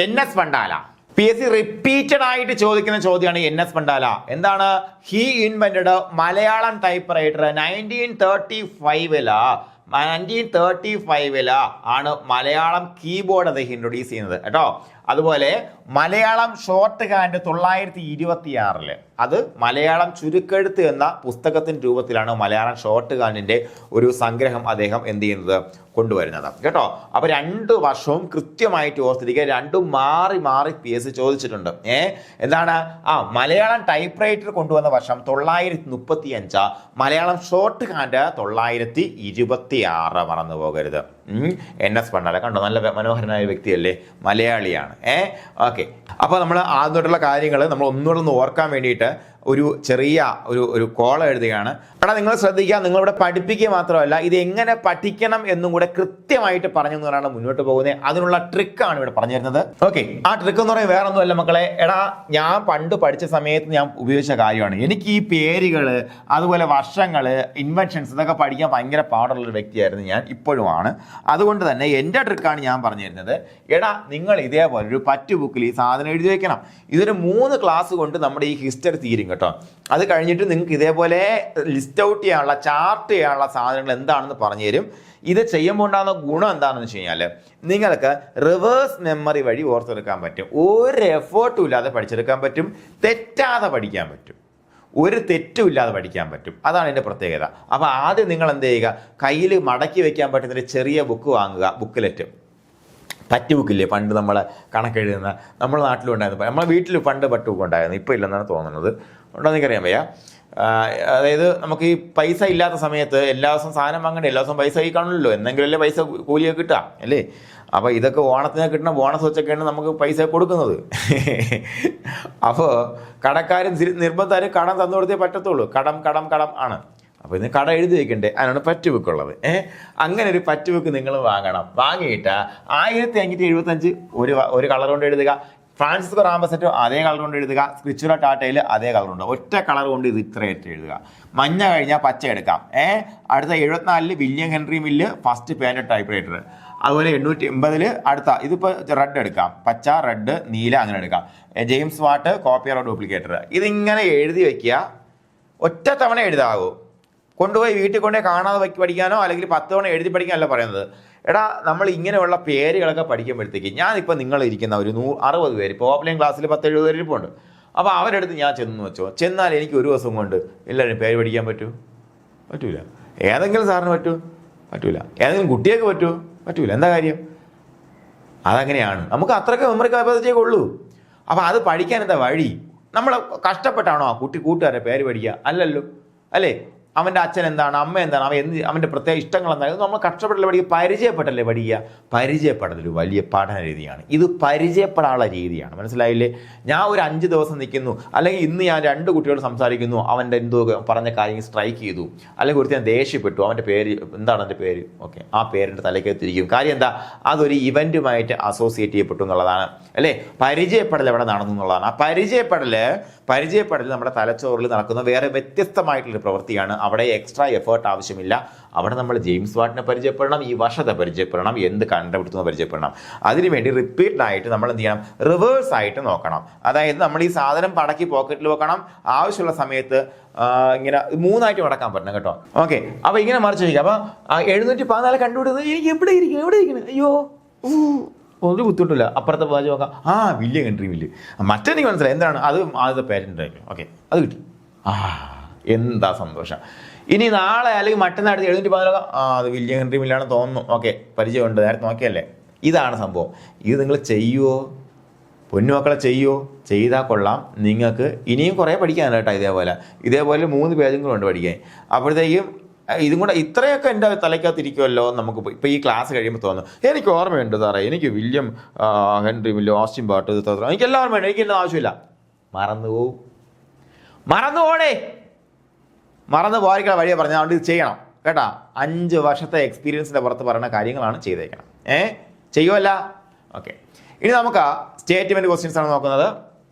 NS പണ്ടാല PSC റിപ്പീറ്റഡ് ആയിട്ട് ചോദിക്കുന്ന ചോദ്യമാണ്. NS പണ്ടാല എന്താണ്? He invented Malayalam type writer 1935 ആണ് മലയാളം കീബോർഡ് അദ്ദേഹം ഇൻട്രൊഡ്യൂസ് ചെയ്യുന്നത് കേട്ടോ. അതുപോലെ മലയാളം ഷോർട്ട് ഹാൻഡ് 1926 അത് മലയാളം ചുരുക്കെഴുത്ത് എന്ന പുസ്തകത്തിന്റെ രൂപത്തിലാണ് മലയാളം ഷോർട്ട് ഹാൻഡിന്റെ ഒരു സംഗ്രഹം അദ്ദേഹം എന്ത് ചെയ്യുന്നത്, കൊണ്ടുവരുന്നത് കേട്ടോ. അപ്പൊ 2 വർഷവും കൃത്യമായിട്ട് ഓർത്തിരിക്കുക. രണ്ടും മാറി മാറി PSC ചോദിച്ചിട്ടുണ്ട്. എന്താണ്? മലയാളം ടൈപ്പ് റൈറ്റർ കൊണ്ടുവന്ന വർഷം 935, മലയാളം ഷോർട്ട് ഹാൻഡ് 926. മറന്നു പോകരുത്. NS പണ്ടാല കണ്ടോ, നല്ല മനോഹരനായ വ്യക്തിയല്ലേ, മലയാളിയാണ്. ഓക്കെ, അപ്പോൾ നമ്മൾ ആദ്യമായിട്ടുള്ള കാര്യങ്ങൾ നമ്മൾ ഒന്നുകൂടെ ഓർക്കാൻ വേണ്ടിയിട്ട് ഒരു ചെറിയ ഒരു കോളം എഴുതുകയാണ്. എടാ നിങ്ങൾ ശ്രദ്ധിക്കുക, നിങ്ങളിവിടെ പഠിപ്പിക്കുക മാത്രമല്ല ഇത് എങ്ങനെ പഠിക്കണം എന്നും കൂടെ കൃത്യമായിട്ട് പറഞ്ഞു തന്നാണ് മുന്നോട്ട് പോകുന്നത്. അതിനുള്ള ട്രിക്കാണ് ഇവിടെ പറഞ്ഞു തരുന്നത്. ഓക്കെ, ആ ട്രിക്ക് എന്ന് പറയുന്നത് വേറെ ഒന്നുമല്ല മക്കളെ. എടാ ഞാൻ പണ്ട് പഠിച്ച സമയത്ത് ഞാൻ ഉപയോഗിച്ച കാര്യമാണ്. എനിക്ക് ഈ പേരുകൾ അതുപോലെ വർഷങ്ങൾ ഇൻവെൻഷൻസ് ഇതൊക്കെ പഠിക്കാൻ ഭയങ്കര പാടുള്ളൊരു വ്യക്തിയായിരുന്നു ഞാൻ, ഇപ്പോഴുമാണ്. അതുകൊണ്ട് തന്നെ എൻ്റെ ട്രിക്കാണ് ഞാൻ പറഞ്ഞു തരുന്നത്. എടാ നിങ്ങൾ ഇതേപോലെ ഒരു പറ്റ് ബുക്കിൽ ഈ സാധനം എഴുതി വെക്കണം. ഇതൊരു 3 ക്ലാസ് കൊണ്ട് നമ്മുടെ ഈ ഹിസ്റ്ററി തീരും കേട്ടോ. അത് കഴിഞ്ഞിട്ട് നിങ്ങൾക്ക് ഇതേപോലെ ലിസ്റ്റ് ഔട്ട് ചെയ്യാനുള്ള ചാർട്ട് ചെയ്യാനുള്ള സാധനങ്ങൾ എന്താണെന്ന് പറഞ്ഞു തരും. ഇത് ചെയ്യുമ്പോൾ ഉണ്ടാകുന്ന ഗുണം എന്താണെന്ന് വെച്ച് കഴിഞ്ഞാൽ നിങ്ങൾക്ക് റിവേഴ്സ് മെമ്മറി വഴി ഓർത്തെടുക്കാൻ പറ്റും. ഒരു എഫേർട്ടും ഇല്ലാതെ പഠിച്ചെടുക്കാൻ പറ്റും. തെറ്റാതെ പഠിക്കാൻ പറ്റും. ഒരു തെറ്റും ഇല്ലാതെ പഠിക്കാൻ പറ്റും. അതാണ് എൻ്റെ പ്രത്യേകത. അപ്പോൾ ആദ്യം നിങ്ങൾ എന്ത് ചെയ്യുക, കയ്യിൽ മടക്കി വെക്കാൻ പറ്റുന്നൊരു ചെറിയ ബുക്ക് വാങ്ങുക. ബുക്കിലെറ്റ് പറ്റ് ബുക്കില്ലേ, പണ്ട് നമ്മൾ കണക്കെഴുതുന്ന നമ്മുടെ നാട്ടിലും ഉണ്ടായിരുന്നു. നമ്മളെ വീട്ടിൽ പണ്ട് പട്ട് ബുക്ക് ഉണ്ടായിരുന്നു, ഇപ്പോൾ ഇല്ലെന്നാണ് തോന്നുന്നത്. ഉണ്ടോ എനിക്കറിയാൻ വയ്യ. അതായത് നമുക്ക് ഈ പൈസ ഇല്ലാത്ത സമയത്ത് എല്ലാ ദിവസവും സാധനം വാങ്ങണ്ടേ, എല്ലാ ദിവസവും പൈസ ഈ കാണില്ലല്ലോ, എന്തെങ്കിലും അല്ലേ പൈസ കൂലിയൊക്കെ കിട്ടുക അല്ലേ. അപ്പോൾ ഇതൊക്കെ ഓണത്തിന് കിട്ടുന്ന ബോണസ് വെച്ചൊക്കെയാണ് നമുക്ക് പൈസ കൊടുക്കുന്നത്. അപ്പോൾ കടക്കാരും നിർബന്ധമായും കടം തന്നു കൊടുത്തേ പറ്റത്തുള്ളൂ. കടം കടം കടം ആണ്. അപ്പോൾ ഇന്ന് കട എഴുതി വയ്ക്കണ്ടേ, അതിനാണ് പറ്റ് ബുക്ക് ഉള്ളത്. അങ്ങനെ ഒരു പറ്റ് ബുക്ക് നിങ്ങൾ വാങ്ങണം. വാങ്ങിയിട്ട് 1575 ഒരു കളർ കൊണ്ട് എഴുതുക. ഫ്രാൻസിസ്കോ റാംബസെറ്റോ അതേ കളർ കൊണ്ട് എഴുതുക. സ്ക്രിച്ചുറ ടാറ്റയിൽ അതേ കളർ ഉണ്ട്. ഒറ്റ കളർ കൊണ്ട് ഇത് ഇത്രയായിട്ട് എഴുതുക. മഞ്ഞ കഴിഞ്ഞാൽ പച്ച എടുക്കാം. അടുത്ത 74 William Henry mill first panel type writer. അതുപോലെ 880 അടുത്ത ഇതിപ്പോൾ റെഡ് എടുക്കാം. പച്ച, റെഡ്, നീല അങ്ങനെ എടുക്കാം. James Watt copier duplicator. ഇതിങ്ങനെ എഴുതി വയ്ക്കുക. ഒറ്റ തവണ എഴുതാകൂ. കൊണ്ടുപോയി വീട്ടിൽ കൊണ്ടുപോയി കാണാതെ പഠിക്കാനോ അല്ലെങ്കിൽ 10 തവണ എഴുതി പഠിക്കാനല്ല പറയുന്നത്. എടാ നമ്മൾ ഇങ്ങനെയുള്ള പേരുകളൊക്കെ പഠിക്കുമ്പോഴത്തേക്ക് ഞാനിപ്പോൾ നിങ്ങളിരിക്കുന്ന ഒരു 60 പേര് ഇപ്പോൾ ഓഫ്ലൈൻ ക്ലാസ്സിൽ 10-70 പേര് ഇരിപ്പുണ്ട്. അപ്പോൾ അവരെടുത്ത് ഞാൻ ചെന്ന് വെച്ചോ, ചെന്നാൽ എനിക്ക് ഒരു ദിവസം കൊണ്ട് എല്ലാവരും പേര് പഠിക്കാൻ പറ്റൂല. ഏതെങ്കിലും സാറിന് പറ്റൂല. ഏതെങ്കിലും കുട്ടിയൊക്കെ പറ്റൂല. എന്താ കാര്യം? അതങ്ങനെയാണ്. നമുക്ക് അത്രയ്ക്ക് മെമ്മറി കപ്പാസിറ്റിയൊക്കെ ഉള്ളൂ. അപ്പോൾ അത് പഠിക്കാൻ എന്താ വഴി? നമ്മൾ കഷ്ടപ്പെട്ടാണോ ആ കൂട്ടുകാരുടെ പേര് പഠിക്കുക? അല്ലല്ലോ അല്ലേ. അവൻ്റെ അച്ഛൻ എന്താണ്, അമ്മ എന്താണ്, അവൻ്റെ പ്രത്യേക ഇഷ്ടങ്ങൾ എന്താണ്, നമ്മൾ കഷ്ടപ്പെട്ടല്ലേ പഠിക്കുക, പരിചയപ്പെട്ടല്ലേ പഠിക്കുക. പരിചയപ്പെടലൊരു വലിയ പഠന രീതിയാണ്. ഇത് പരിചയപ്പെടാനുള്ള രീതിയാണ്. മനസ്സിലായില്ലേ? ഞാൻ ഒരു 5 ദിവസം നിൽക്കുന്നു, അല്ലെങ്കിൽ ഇന്ന് ഞാൻ 2 കുട്ടികളോട് സംസാരിക്കുന്നു, അവൻ്റെ എന്തോ പറഞ്ഞ കാര്യങ്ങൾ സ്ട്രൈക്ക് ചെയ്തു, അല്ലെങ്കിൽ ഒരുത്തി ഞാൻ ദേഷ്യപ്പെട്ടു, അവൻ്റെ പേര് എന്താണ്, എൻ്റെ പേര് ഓക്കെ, ആ പേരിൻ്റെ തലയ്ക്ക് തിരിക്കും. കാര്യം എന്താ? അതൊരു ഇവൻറ്റുമായിട്ട് അസോസിയേറ്റ് ചെയ്യപ്പെട്ടു എന്നുള്ളതാണ് അല്ലേ. പരിചയപ്പെടൽ എവിടെ നടന്നു എന്നുള്ളതാണ്. ആ പരിചയപ്പെടൽ നമ്മുടെ തലച്ചോറിൽ നടക്കുന്ന വേറെ വ്യത്യസ്തമായിട്ടുള്ളൊരു പ്രവൃത്തിയാണ്. അവിടെ എക്സ്ട്രാ എഫേർട്ട് ആവശ്യമില്ല. അവിടെ നമ്മൾ ജെയിംസ് വാട്ടിനെ പരിചയപ്പെടണം, ഈ വർഷത്തെ പരിചയപ്പെടണം, എന്ത് കണ്ടുപിടുത്തുന്നത് പരിചയപ്പെടണം. അതിനുവേണ്ടി റിപ്പീറ്റഡായിട്ട് നമ്മൾ എന്ത് ചെയ്യണം, റിവേഴ്സ് ആയിട്ട് നോക്കണം. അതായത് നമ്മൾ ഈ സാധനം പടക്കി പോക്കറ്റിൽ വെക്കണം. ആവശ്യമുള്ള സമയത്ത് ഇങ്ങനെ 3 ആയിട്ട് മടക്കാൻ പറ്റണം കേട്ടോ. ഓക്കെ, അപ്പോൾ ഇങ്ങനെ മറിച്ച് വയ്ക്കുക. അപ്പോൾ 714 കണ്ടുപിടുന്നത് എനിക്ക് എവിടെ ഇരിക്കണം, അയ്യോ ഒരു ബുദ്ധിമുട്ടില്ല. അപ്പുറത്തെ വാച്ച് നോക്കാം, വില്യം ഹെൻറി മില്ല്. മറ്റെനിക്ക് മനസ്സിലായി എന്താണ് അത്, ആദ്യത്തെ പേരൻ്റ് ആയിരിക്കും. ഓക്കെ, അത് കിട്ടി. എന്താ സന്തോഷം. ഇനി നാളെ അല്ലെങ്കിൽ മറ്റന്നാൾ 714 അത് വില്യം ഹെൻറി മില്ലാണ് തോന്നുന്നു. ഓക്കെ, പരിചയമുണ്ട്, നേരത്തെ നോക്കിയല്ലേ. ഇതാണ് സംഭവം. ഇത് നിങ്ങൾ ചെയ്യുമോ പൊന്നുമക്കളെ? ചെയ്യുമോ? ചെയ്താൽ കൊള്ളാം. നിങ്ങൾക്ക് ഇനിയും കുറേ പഠിക്കാനല്ല കേട്ടോ. ഇതേപോലെ 3 പേജും കൂടെ ഉണ്ട് പഠിക്കാൻ. അപ്പോഴത്തേക്കും ഇതും കൂടെ ഇത്രയൊക്കെ എൻ്റെ തലയ്ക്കകത്തിരിക്കുമല്ലോ. നമുക്ക് ഇപ്പോൾ ഈ ക്ലാസ് കഴിയുമ്പോൾ തോന്നുന്നു, എനിക്ക് ഓർമ്മയുണ്ട് സാറേ, എനിക്ക് വില്യം ഹെൻറി മില്ല്, ഓസ്റ്റിൻ ബർട്ട്, എനിക്ക് എല്ലാം ഓർമ്മയുണ്ട്, എനിക്കെല്ലാം ആവശ്യമില്ല. മറന്നുപോടേ. മറന്നു പോകാതിരിക്കുന്ന വഴിയെ പറഞ്ഞാൽ അതുകൊണ്ട് ഇത് ചെയ്യണം കേട്ടാ. 5 വർഷത്തെ എക്സ്പീരിയൻസിൻ്റെ പുറത്ത് പറയുന്ന കാര്യങ്ങളാണ് ചെയ്തേക്കണം. ചെയ്യുമല്ല? ഓക്കെ. ഇനി നമുക്ക് സ്റ്റേറ്റ്മെന്റ് ക്വസ്റ്റ്യൻസ് ആണ്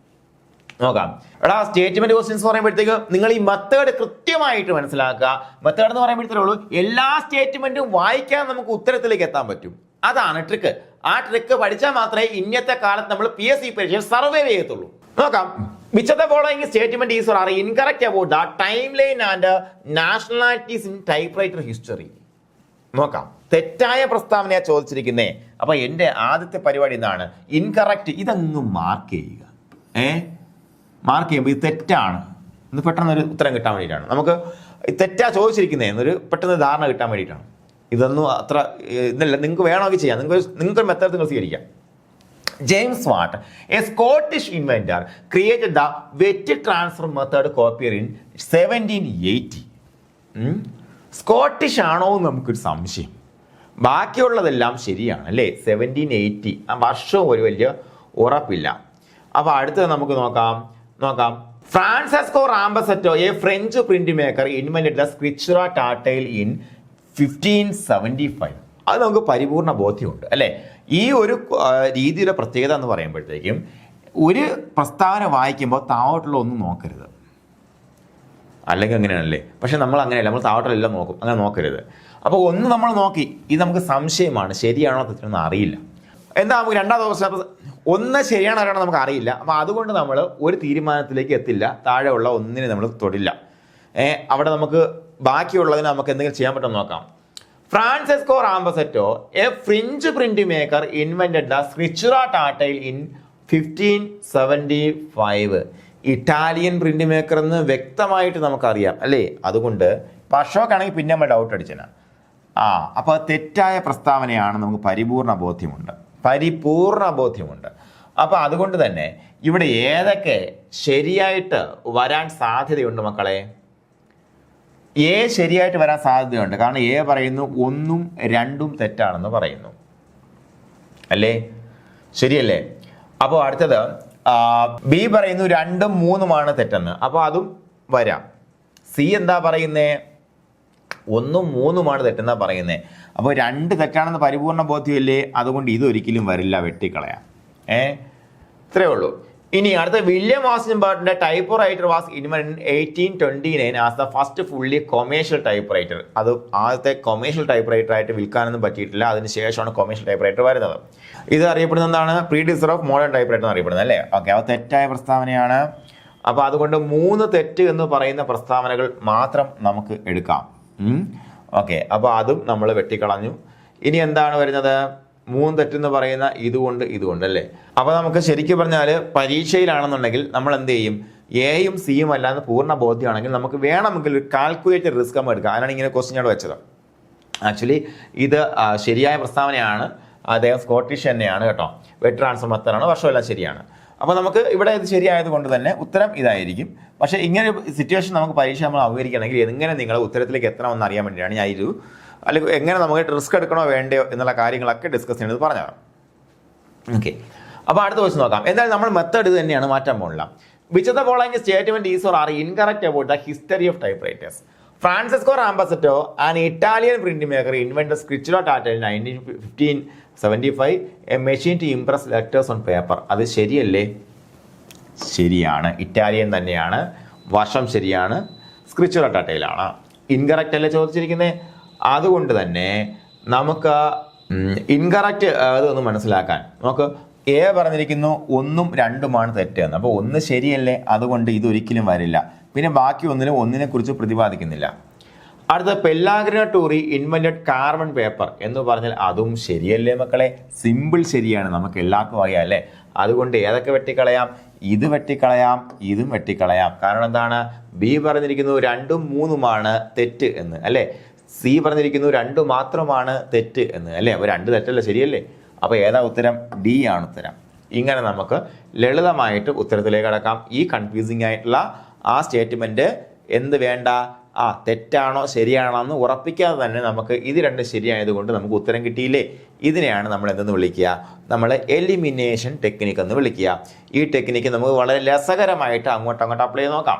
നോക്കാം. എടാ സ്റ്റേറ്റ്മെന്റ് ക്വസ്റ്റ്യൻസ് പറയുമ്പോഴത്തേക്ക് നിങ്ങൾ ഈ മെത്തേഡ് കൃത്യമായിട്ട് മനസ്സിലാക്കുക. മെത്തേഡ് എന്ന് പറയുമ്പോഴത്തേക്കുള്ളൂ എല്ലാ സ്റ്റേറ്റ്മെന്റും വായിക്കാൻ നമുക്ക് ഉത്തരത്തിലേക്ക് എത്താൻ പറ്റും. അതാണ് ട്രിക്ക്. ആ ട്രിക്ക് പഠിച്ചാൽ മാത്രമേ ഇന്നത്തെ കാലത്ത് നമ്മൾ PSC പരീക്ഷയിൽ സർവൈവ് ചെയ്യത്തുള്ളൂ. നോക്കാം. Which of the following statement is or are incorrect about the timeline and nationalities in typewriter history? നോക്കാം. തെറ്റായ പ്രസ്താവനയാണ് ചോദിച്ചിരിക്കുന്നേ. അപ്പൊ എന്റെ ആദ്യത്തെ പരിപാടി എന്താണ്? ഇൻകറക്റ്റ്. ഇതങ്ങ് മാർക്ക് ചെയ്യുക. മാർക്ക് ചെയ്യുമ്പോൾ ഇത് തെറ്റാണ് എന്ന് പെട്ടെന്നൊരു ഉത്തരം കിട്ടാൻ വേണ്ടിയിട്ടാണ്. നമുക്ക് തെറ്റാ ചോദിച്ചിരിക്കുന്നേ എന്നൊരു പെട്ടെന്ന് ധാരണ കിട്ടാൻ വേണ്ടിയിട്ടാണ്. ഇതൊന്നും അത്ര ഇതല്ല. നിങ്ങൾക്ക് വേണമെങ്കിൽ ചെയ്യാം. നിങ്ങൾക്ക് മെത്തേഡ് നിങ്ങൾ സ്വീകരിക്കാം. James Watt, a Scottish inventor, created the wet transfer method copier in 1780. Scottish ആണോ എന്ന് നമുക്കൊരു സംശയം. ബാക്കിയുള്ളതെല്ലാം ശരിയാണ് അല്ലേ? 1780 ആ വർഷവും ഒരു വലിയ ഉറപ്പില്ല. അപ്പോൾ അടുത്തത് നമുക്ക് നോക്കാം. Francesco Rampazetto, a French print maker, invented the Scrittura Tattile in 1575. അത് നമുക്ക് പരിപൂർണ ബോധ്യമുണ്ട് അല്ലേ? ഈ ഒരു രീതിയുടെ പ്രത്യേകത എന്ന് പറയുമ്പോഴത്തേക്കും ഒരു പ്രസ്താവന വായിക്കുമ്പോൾ താഴോട്ടുള്ള ഒന്നും നോക്കരുത്. അല്ലെങ്കിൽ അങ്ങനെയാണല്ലേ? പക്ഷെ നമ്മൾ അങ്ങനെയല്ല. നമ്മൾ താഴോട്ടെല്ലാം നോക്കും. അങ്ങനെ നോക്കരുത്. അപ്പോൾ ഒന്ന് നമ്മൾ നോക്കി, ഇത് നമുക്ക് സംശയമാണ്, ശരിയാണോ തെറ്റാണോ അറിയില്ല. എന്താ നമുക്ക് രണ്ടാമത്തെ ദിവസം ഒന്ന് ശരിയാണോ അറിയണോ നമുക്ക് അറിയില്ല. അപ്പോൾ അതുകൊണ്ട് നമ്മൾ ഒരു തീരുമാനത്തിലേക്ക് എത്തില്ല. താഴെയുള്ള ഒന്നിനെ നമ്മൾ തൊടില്ല. അവിടെ നമുക്ക് ബാക്കിയുള്ളതിന് നമുക്ക് എന്തെങ്കിലും ചെയ്യാൻ പറ്റുമോ നോക്കാം. Francesco Rampazetto, a French print maker, invented the Scrittura Tattile in 1575. Italian print maker എന്ന് വ്യക്തമായിട്ട് നമുക്കറിയാം അല്ലേ? അതുകൊണ്ട് വർഷമൊക്കെ ആണെങ്കിൽ പിന്നെ നമ്മൾ ഡൗട്ട് അടിച്ചേന. അപ്പോൾ തെറ്റായ പ്രസ്താവനയാണ്. നമുക്ക് പരിപൂർണ ബോധ്യമുണ്ട്. അപ്പോൾ അതുകൊണ്ട് തന്നെ ഇവിടെ ഏതൊക്കെ ശരിയായിട്ട് വരാൻ സാധ്യതയുണ്ട് മക്കളെ? എ ശരിയായിട്ട് വരാൻ സാധ്യതയുണ്ട്. കാരണം എ പറയുന്നു 1ഉം 2ഉം തെറ്റാണെന്ന് പറയുന്നു അല്ലേ? ശരിയല്ലേ? അപ്പോൾ അടുത്തത് ബി പറയുന്നു 2ഉം 3ഉമാണ് തെറ്റെന്ന്. അപ്പോൾ അതും വരാം. സി എന്താ പറയുന്നേ? 1ഉം 3ഉമാണ് തെറ്റെന്നാ പറയുന്നേ. അപ്പോൾ 2 തെറ്റാണെന്ന് പരിപൂർണ ബോധ്യമില്ലേ? അതുകൊണ്ട് ഇതൊരിക്കലും വരില്ല, വെട്ടിക്കളയാം. ഇത്രയേ ഉള്ളൂ. ഇനി അടുത്ത വില്യം വാസിൻബർട്ടിന്റെ typewriter was invented in 1829 as the first fully commercial typewriter. അത് ആദ്യത്തെ കൊമേഴ്ഷ്യൽ ടൈപ്പ് റൈറ്റർ ആയിട്ട് വിൽക്കാനൊന്നും പറ്റിയിട്ടില്ല. അതിനുശേഷമാണ് കൊമേഴ്ഷ്യൽ ടൈപ്പ് റൈറ്റർ വരുന്നത്. ഇത് അറിയപ്പെടുന്ന എന്താണ്? പ്രീഡിസർ ഓഫ് മോഡേൺ ടൈപ്പ് റൈറ്റർ എന്ന് അറിയപ്പെടുന്നത് അല്ലേ? ഓക്കെ. അത് തെറ്റായ പ്രസ്താവനയാണ്. അപ്പോൾ അതുകൊണ്ട് 3 തെറ്റ് എന്ന് പറയുന്ന പ്രസ്താവനകൾ മാത്രം നമുക്ക് എടുക്കാം. ഓക്കെ. അപ്പോൾ അതും നമ്മൾ വെട്ടിക്കളഞ്ഞു. ഇനി എന്താണ് വരുന്നത്? 3 തെറ്റെന്ന് പറയുന്ന ഇതുകൊണ്ട് അല്ലേ? അപ്പോൾ നമുക്ക് ശരിക്കും പറഞ്ഞാൽ പരീക്ഷയിലാണെന്നുണ്ടെങ്കിൽ നമ്മൾ എന്ത് ചെയ്യും? എയും സിയും അല്ലാന്ന് പൂർണ്ണ ബോധ്യമാണെങ്കിൽ നമുക്ക് വേണമെങ്കിൽ ഒരു കാൽക്കുലേറ്റഡ് റിസ്ക് നമ്മൾ എടുക്കാം. അതിനാണ് ഇങ്ങനെ ക്വസ്റ്റ്യൻ അവിടെ വെച്ചത്. ആക്ച്വലി ഇത് ശരിയായ പ്രസ്താവനയാണ്. അദ്ദേഹം സ്കോട്ടിഷ് തന്നെയാണ് കേട്ടോ. വെറ്റ് ട്രാൻസ്ഫർ മെത്തേഡാണ്. വർഷമെല്ലാം ശരിയാണ്. അപ്പോൾ നമുക്ക് ഇവിടെ ഇത് ശരിയായത് കൊണ്ട് തന്നെ ഉത്തരം ഇതായിരിക്കും. പക്ഷേ ഇങ്ങനെ ഒരു സിറ്റുവേഷൻ നമുക്ക് പരീക്ഷ നമ്മൾ അവതരിക്കണമെങ്കിൽ എങ്ങനെ നിങ്ങൾ ഉത്തരത്തിലേക്ക് എത്തണമെന്ന് അറിയാൻ വേണ്ടിയാണ് ഞാൻ അല്ലെങ്കിൽ എങ്ങനെ നമുക്ക് റിസ്ക് എടുക്കണോ വേണ്ടയോ എന്നുള്ള കാര്യങ്ങളൊക്കെ ഡിസ്കസ് ചെയ്യുന്നത് പറഞ്ഞതാണ്. ഓക്കെ. അപ്പോൾ അടുത്ത ക്വസ്റ്റ്യൻ നോക്കാം. എന്തായാലും നമ്മൾ മെത്തേഡ് ഇത് തന്നെയാണ്, മാറ്റാൻ പോകില്ല. Which of the following statement is or are incorrect about the history of typewriters? Francesco Rambasetto, an Italian printmaker, invented scricchwriter ടാറ്റൈൽ in 1575, a machine to impress letters on paper. അത് ശരിയല്ലേ? ശരിയാണ്. ഇറ്റാലിയൻ തന്നെയാണ്. വർഷം ശരിയാണ്. സ്ക്രിച്ച്വറ ടാറ്റൈലാണ്. ഇൻകറക്റ്റ് അല്ലേ ചോദിച്ചിരിക്കുന്നത്? അതുകൊണ്ട് തന്നെ നമുക്ക് ഇൻകറക്റ്റ് അതൊന്ന് മനസ്സിലാക്കാൻ നമുക്ക് എ പറഞ്ഞിരിക്കുന്നു 1ഉം 2ഉമാണ് തെറ്റെന്ന്. അപ്പോൾ 1 ശരിയല്ലേ? അതുകൊണ്ട് ഇതൊരിക്കലും വരില്ല. പിന്നെ ബാക്കി ഒന്നിനെ കുറിച്ച് പ്രതിപാദിക്കുന്നില്ല. അടുത്ത പെല്ലാഗ്രിനോ ടൂറി ഇൻവെന്റഡ് കാർബൺ പേപ്പർ എന്ന് പറഞ്ഞാൽ അതും ശരിയല്ലേ മക്കളെ? സിമ്പിൾ ശരിയാണ്. നമുക്ക് എല്ലാവർക്കും അറിയാം അല്ലേ? അതുകൊണ്ട് ഏതൊക്കെ വെട്ടിക്കളയാം? ഇത് വെട്ടിക്കളയാം, ഇതും വെട്ടിക്കളയാം. കാരണം എന്താണ്? ബി പറഞ്ഞിരിക്കുന്നു 2ഉം 3ഉമാണ് തെറ്റ് എന്ന് അല്ലേ? സി പറഞ്ഞിരിക്കുന്നു 2 മാത്രമാണ് തെറ്റ് എന്ന് അല്ലേ? അപ്പോൾ 2 തെറ്റല്ലേ? ശരിയല്ലേ? അപ്പോൾ ഏതാ ഉത്തരം? ഡി ആണ് ഉത്തരം. ഇങ്ങനെ നമുക്ക് ലളിതമായിട്ട് ഉത്തരത്തിലേക്ക് കടക്കാം. ഈ കൺഫ്യൂസിങ് ആയിട്ടുള്ള ആ സ്റ്റേറ്റ്മെന്റ് എന്ത് വേണ്ട, തെറ്റാണോ ശരിയാണോ എന്ന് ഉറപ്പിക്കാതെ തന്നെ നമുക്ക് ഇത് 2 ശരിയായതുകൊണ്ട് നമുക്ക് ഉത്തരം കിട്ടിയില്ലേ? ഇതിനെയാണ് നമ്മൾ എന്തെന്ന് വിളിക്കുക? നമ്മൾ എലിമിനേഷൻ ടെക്നിക്ക് എന്ന് വിളിക്കുക. ഈ ടെക്നിക്ക് നമുക്ക് വളരെ രസകരമായിട്ട് അങ്ങോട്ട് അപ്ലൈ ചെയ്ത് നോക്കാം.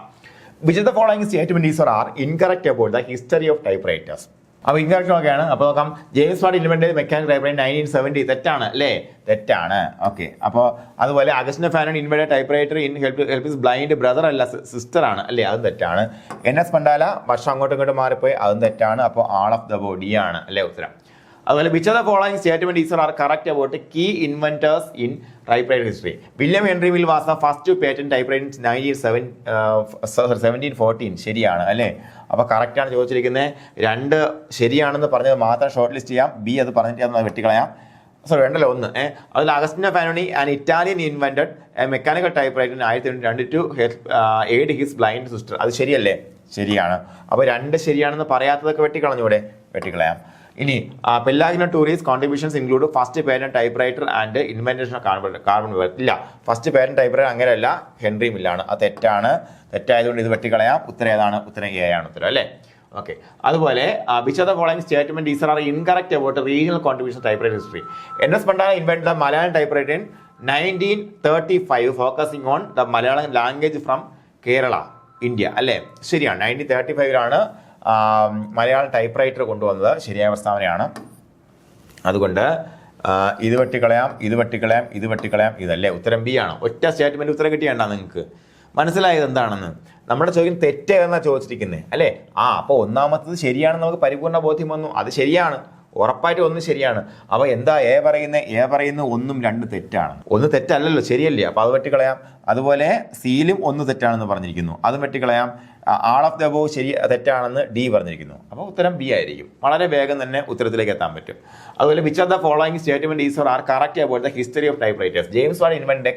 Which of the following statement are incorrect about the history of typewriters. അപ്പോൾ ഇൻകറക്റ്റ് നോക്കുകയാണ്. അപ്പോൾ നോക്കാം, James Watt invented mechanical typewriter 1970. തെറ്റാണ് അല്ലേ? തെറ്റാണ്. ഓക്കെ. അപ്പോൾ അതുപോലെ Agostino Fanon invented typewriter in help his blind brother അല്ല, സിസ്റ്റർ ആണ് അല്ലേ? അതും തെറ്റാണ്. എൻ.എസ്. മണ്ടാല വർഷം അങ്ങോട്ടും ഇങ്ങോട്ടും മാറിപ്പോയി, അതും തെറ്റാണ്. അപ്പോൾ ആൾ ഓഫ് ദ ബോഡി ആണ് അല്ലേ ഉത്തരം. അതുപോലെ which of the following statement are correct about key inventors in typewriter history. William Henry Mill was the first patent typewriter 1714. ശരിയാണ് അല്ലേ? അപ്പോൾ കറക്റ്റാണ് ചോദിച്ചിരിക്കുന്നത്. 2 ശരിയാണെന്ന് പറഞ്ഞത് മാത്രം ഷോർട്ട് ലിസ്റ്റ് ചെയ്യാം. ബി അത് പറഞ്ഞിട്ട് അത് വെട്ടിക്കളയാം. സോറി, വേണ്ടല്ലോ 1. അതിൽ Agostino Fanoni and Italian invented a mechanical typewriter 1802 to aid his blind sister. അത് ശരിയല്ലേ? ശരിയാണ്. അപ്പോൾ 2 ശരിയാണെന്ന് പറയാത്തതൊക്കെ വെട്ടിക്കളഞ്ഞൂടെ? വെട്ടിക്കളയാം. ഇനി Pellegrino Turri's contributions include first patent typewriter and invention of carbon ഇല്ല, ഫസ്റ്റ് പേറ്റന്റ് ടൈപ്പ് റൈറ്റർ അങ്ങനെയല്ല, ഹെൻറി മില്ലാണ്. അത് തെറ്റാണ്. തെറ്റായതുകൊണ്ട് ഇത് വെട്ടിക്കളയാം. ഉത്തരം ഏതാണ്? ഉത്തരം എ ആണ് ഉത്തരം അല്ലേ? ഓക്കെ. അതുപോലെ which of the following statement are incorrect about regional contribution typewriter history. N S. Mandala invented the Malayalam typewriter in 1935 focusing on the Malayalam language from Kerala, India അല്ലേ? ശരിയാണ്. 1935 മലയാളം ടൈപ്പ് റൈറ്റർ കൊണ്ടുവന്നത്. ശരിയായ പ്രസ്താവനയാണ്. അതുകൊണ്ട് ഇത് വെട്ടിക്കളയാം, ഇത് വെട്ടിക്കളയാം, ഇത് വെട്ടിക്കളയാം. ഇതല്ലേ ഉത്തരം ബി ആണ്. ഒറ്റ സ്റ്റേറ്റ്മെന്റ് ഉത്തരം കിട്ടിയണ്ട നിങ്ങൾക്ക് മനസ്സിലായത് എന്താണെന്ന്. നമ്മുടെ ചോദ്യം തെറ്റ് എന്നാണ് ചോദിച്ചിരിക്കുന്നത് അല്ലേ? അപ്പോൾ ഒന്നാമത്തത് ശരിയാണെന്ന് നമുക്ക് പരിപൂർണ്ണ ബോധ്യം വന്നു. അത് ശരിയാണ്, ഉറപ്പായിട്ട് 1 ശരിയാണ്. അപ്പോൾ എന്താ എ പറയുന്നത്? എ പറയുന്നത് 1ഉം 2 തെറ്റാണ്. 1 തെറ്റല്ലല്ലോ, ശരിയല്ലേ? അപ്പോൾ അത് വെട്ടിക്കളയാം. അതുപോലെ സിയിലും 1 തെറ്റാണെന്ന് പറഞ്ഞിരിക്കുന്നു, അതും വെട്ടിക്കളയാം. ആൾ ഓഫ് ദ അബോവ് തെറ്റാണെന്ന് ഡി പറഞ്ഞിരിക്കുന്നു. അപ്പോൾ ഉത്തരം ബി ആയിരിക്കും. വളരെ വേഗം തന്നെ ഉത്തരത്തിലേക്ക് എത്താൻ പറ്റും. അതുപോലെ which of the following statement are correct about the history of typewriters. James Watt invented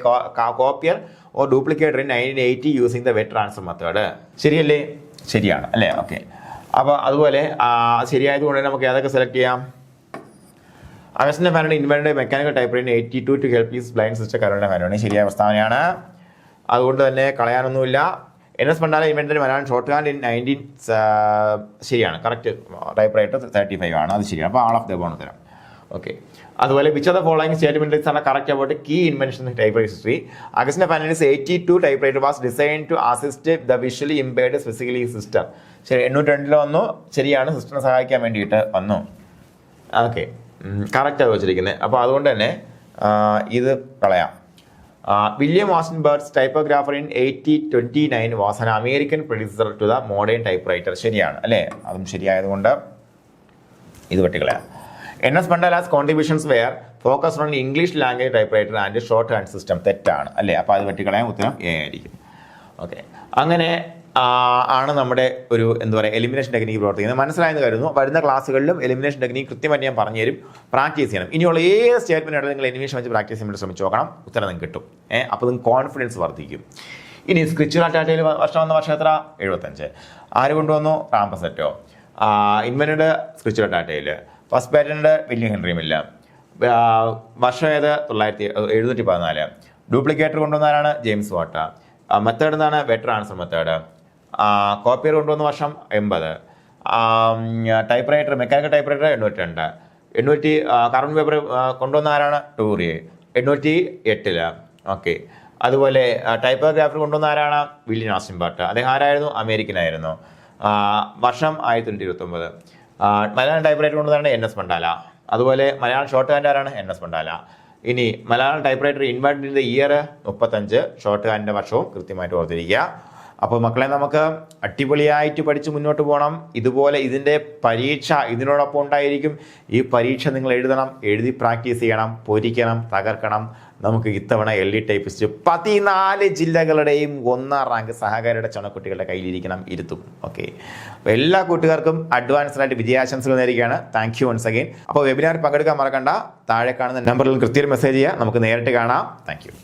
copier or duplicator in 1980 using the wet transfer method. ശരിയല്ലേ? ശരിയാണ് അല്ലേ? ഓക്കെ. അപ്പോൾ അതുപോലെ ശരിയായതുകൊണ്ട് നമുക്ക് ഏതൊക്കെ സെലക്ട് ചെയ്യാം? Agostino Fanoni invented mechanical typewriter 82 to help his blind sister Carolina Fanoni. ശരിയായ പ്രസ്താവനയാണ്. അതുകൊണ്ട് തന്നെ കളയാനൊന്നുമില്ല. N S. Mandala invented Malayalam shorthand in 19 ശരിയാണ്. കറക്റ്റ് ടൈപ്പ് റൈറ്റർ 35 ആണ്. അത് ശരിയാണ്. അപ്പോൾ ആൾ ഓഫ് ദ ബോൺ ഉത്തരം. ഓക്കെ. അതുപോലെ which of the following statements are correct about key invention typewriter history. Agostino Fanoni's 82 typewriter was design to assist the visually impaired physically system. ശരി, 802 വന്നു. ശരിയാണ്, സിസ്റ്ററിനെ സഹായിക്കാൻ വേണ്ടിയിട്ട് വന്നു. Okay, കറക്റ്റാണ് വെച്ചിരിക്കുന്നത്. അപ്പോൾ അതുകൊണ്ട് തന്നെ ഇത് കളയാം. William Austin Burt's typographer in 1829 was an American producer to the modern typewriter. ശരിയാണ് അല്ലേ? അതും ശരിയായതുകൊണ്ട് ഇത് വെട്ടിക്കളയാം. N S. Mandala's contributions were focus on English language typewriter and shorthand system. തെറ്റാണ് അല്ലേ? അപ്പോൾ അത് വെട്ടിക്കളയാൻ ഉത്തരം എ ആയിരിക്കും. ഓക്കെ. അങ്ങനെ ആണ് നമ്മുടെ ഒരു എന്താ പറയുക എലിമിനേഷൻ ടെക്നിക്ക് പ്രവർത്തിക്കുന്നത്. മനസ്സിലായെന്ന് കരുതുന്നു. വരുന്ന ക്ലാസ്സുകളിലും എലിമിനേഷൻ ടെക്നിക്ക് കൃത്യമായിട്ട് ഞാൻ പറഞ്ഞു തരും. പ്രാക്ടീസ് ചെയ്യണം. ഇനിയുള്ള ഏത് സ്റ്റേറ്റ്മെൻറ്റ് നിങ്ങൾ എലിമിനേഷൻ വെച്ച് പ്രാക്ടീസ് ചെയ്യാൻ വേണ്ടി ശ്രമിച്ച് നോക്കണം. ഉത്തരം നിങ്ങൾക്ക് കിട്ടും. അപ്പോൾ നിങ്ങൾക്ക് കോൺഫിഡൻസ് വർദ്ധിക്കും. ഇനി സ്ക്രിച്ചുവൽ ഡാറ്റയിൽ വർഷം വന്ന വർഷം എത്ര? 75. ആര് കൊണ്ടുവന്നു? റാംപസെറ്റോ. ഇൻവെന്റഡ് സ്ക്രിച്ചുവൽ ഡാറ്റയിൽ. First patent William Henry Mill. വർഷം ഏത്? 1714. ഡ്യൂപ്ലിക്കേറ്റർ കൊണ്ടുവന്നാലാണ് ജെയിംസ് വാട്ട്. മെത്തേഡ് എന്താണ്? Wet transfer method. കോപ്പിയർ കൊണ്ടുവന്ന വർഷം 80. Typewriter mechanical typewriter 802. Carbon paper കൊണ്ടുവന്ന ആരാണ്? ടൂറിയെ 808. ഓക്കെ. അതുപോലെ ടൈപ്പോഗ്രാഫർ കൊണ്ടുവന്ന ആരാണ്? William Austin Burt. അദ്ദേഹം ആരായിരുന്നു? അമേരിക്കൻ ആയിരുന്നു. വർഷം 1929. മലയാളം ടൈപ്പ് റൈറ്റർ കൊണ്ടുവന്നാണ് എൻ.എസ്. മണ്ടാല. അതുപോലെ മലയാളം ഷോർട്ട് ഹാൻഡ് ആരാണ്? എൻ.എസ്. മണ്ടാല. ഇനി Malayalam typewriter invented in the year 35. Short ഹാൻഡിൻ്റെ വർഷവും കൃത്യമായിട്ട് ഓർത്തിരിക്കുക. അപ്പോൾ മക്കളെ നമുക്ക് അടിപൊളിയായിട്ട് പഠിച്ച് മുന്നോട്ട് പോകണം. ഇതുപോലെ ഇതിൻ്റെ പരീക്ഷ ഇതിനോടൊപ്പം ഉണ്ടായിരിക്കും. ഈ പരീക്ഷ നിങ്ങൾ എഴുതണം, എഴുതി പ്രാക്ടീസ് ചെയ്യണം, പൊരിക്കണം, തകർക്കണം. നമുക്ക് ഇത്തവണ LD ടൈപ്പിസ്റ്റ് 14 ജില്ലകളുടെയും 1ാം റാങ്ക് സഹകാരിയുടെ ചുണക്കുട്ടികളുടെ കയ്യിലിരിക്കണം, ഇരുത്തും. ഓക്കെ. അപ്പോൾ എല്ലാ കൂട്ടുകാർക്കും അഡ്വാൻസ്ഡ് ആയിട്ട് വിജയാശംസകൾ നേരുകയാണ്. Thank you once again. അപ്പോൾ വെബിനാറിൽ പങ്കെടുക്കാൻ മറക്കണ്ട. താഴെ കാണുന്ന നമ്പറിൽ കൃത്യം മെസ്സേജ് ചെയ്യുക. നമുക്ക് നേരിട്ട് കാണാം. Thank you.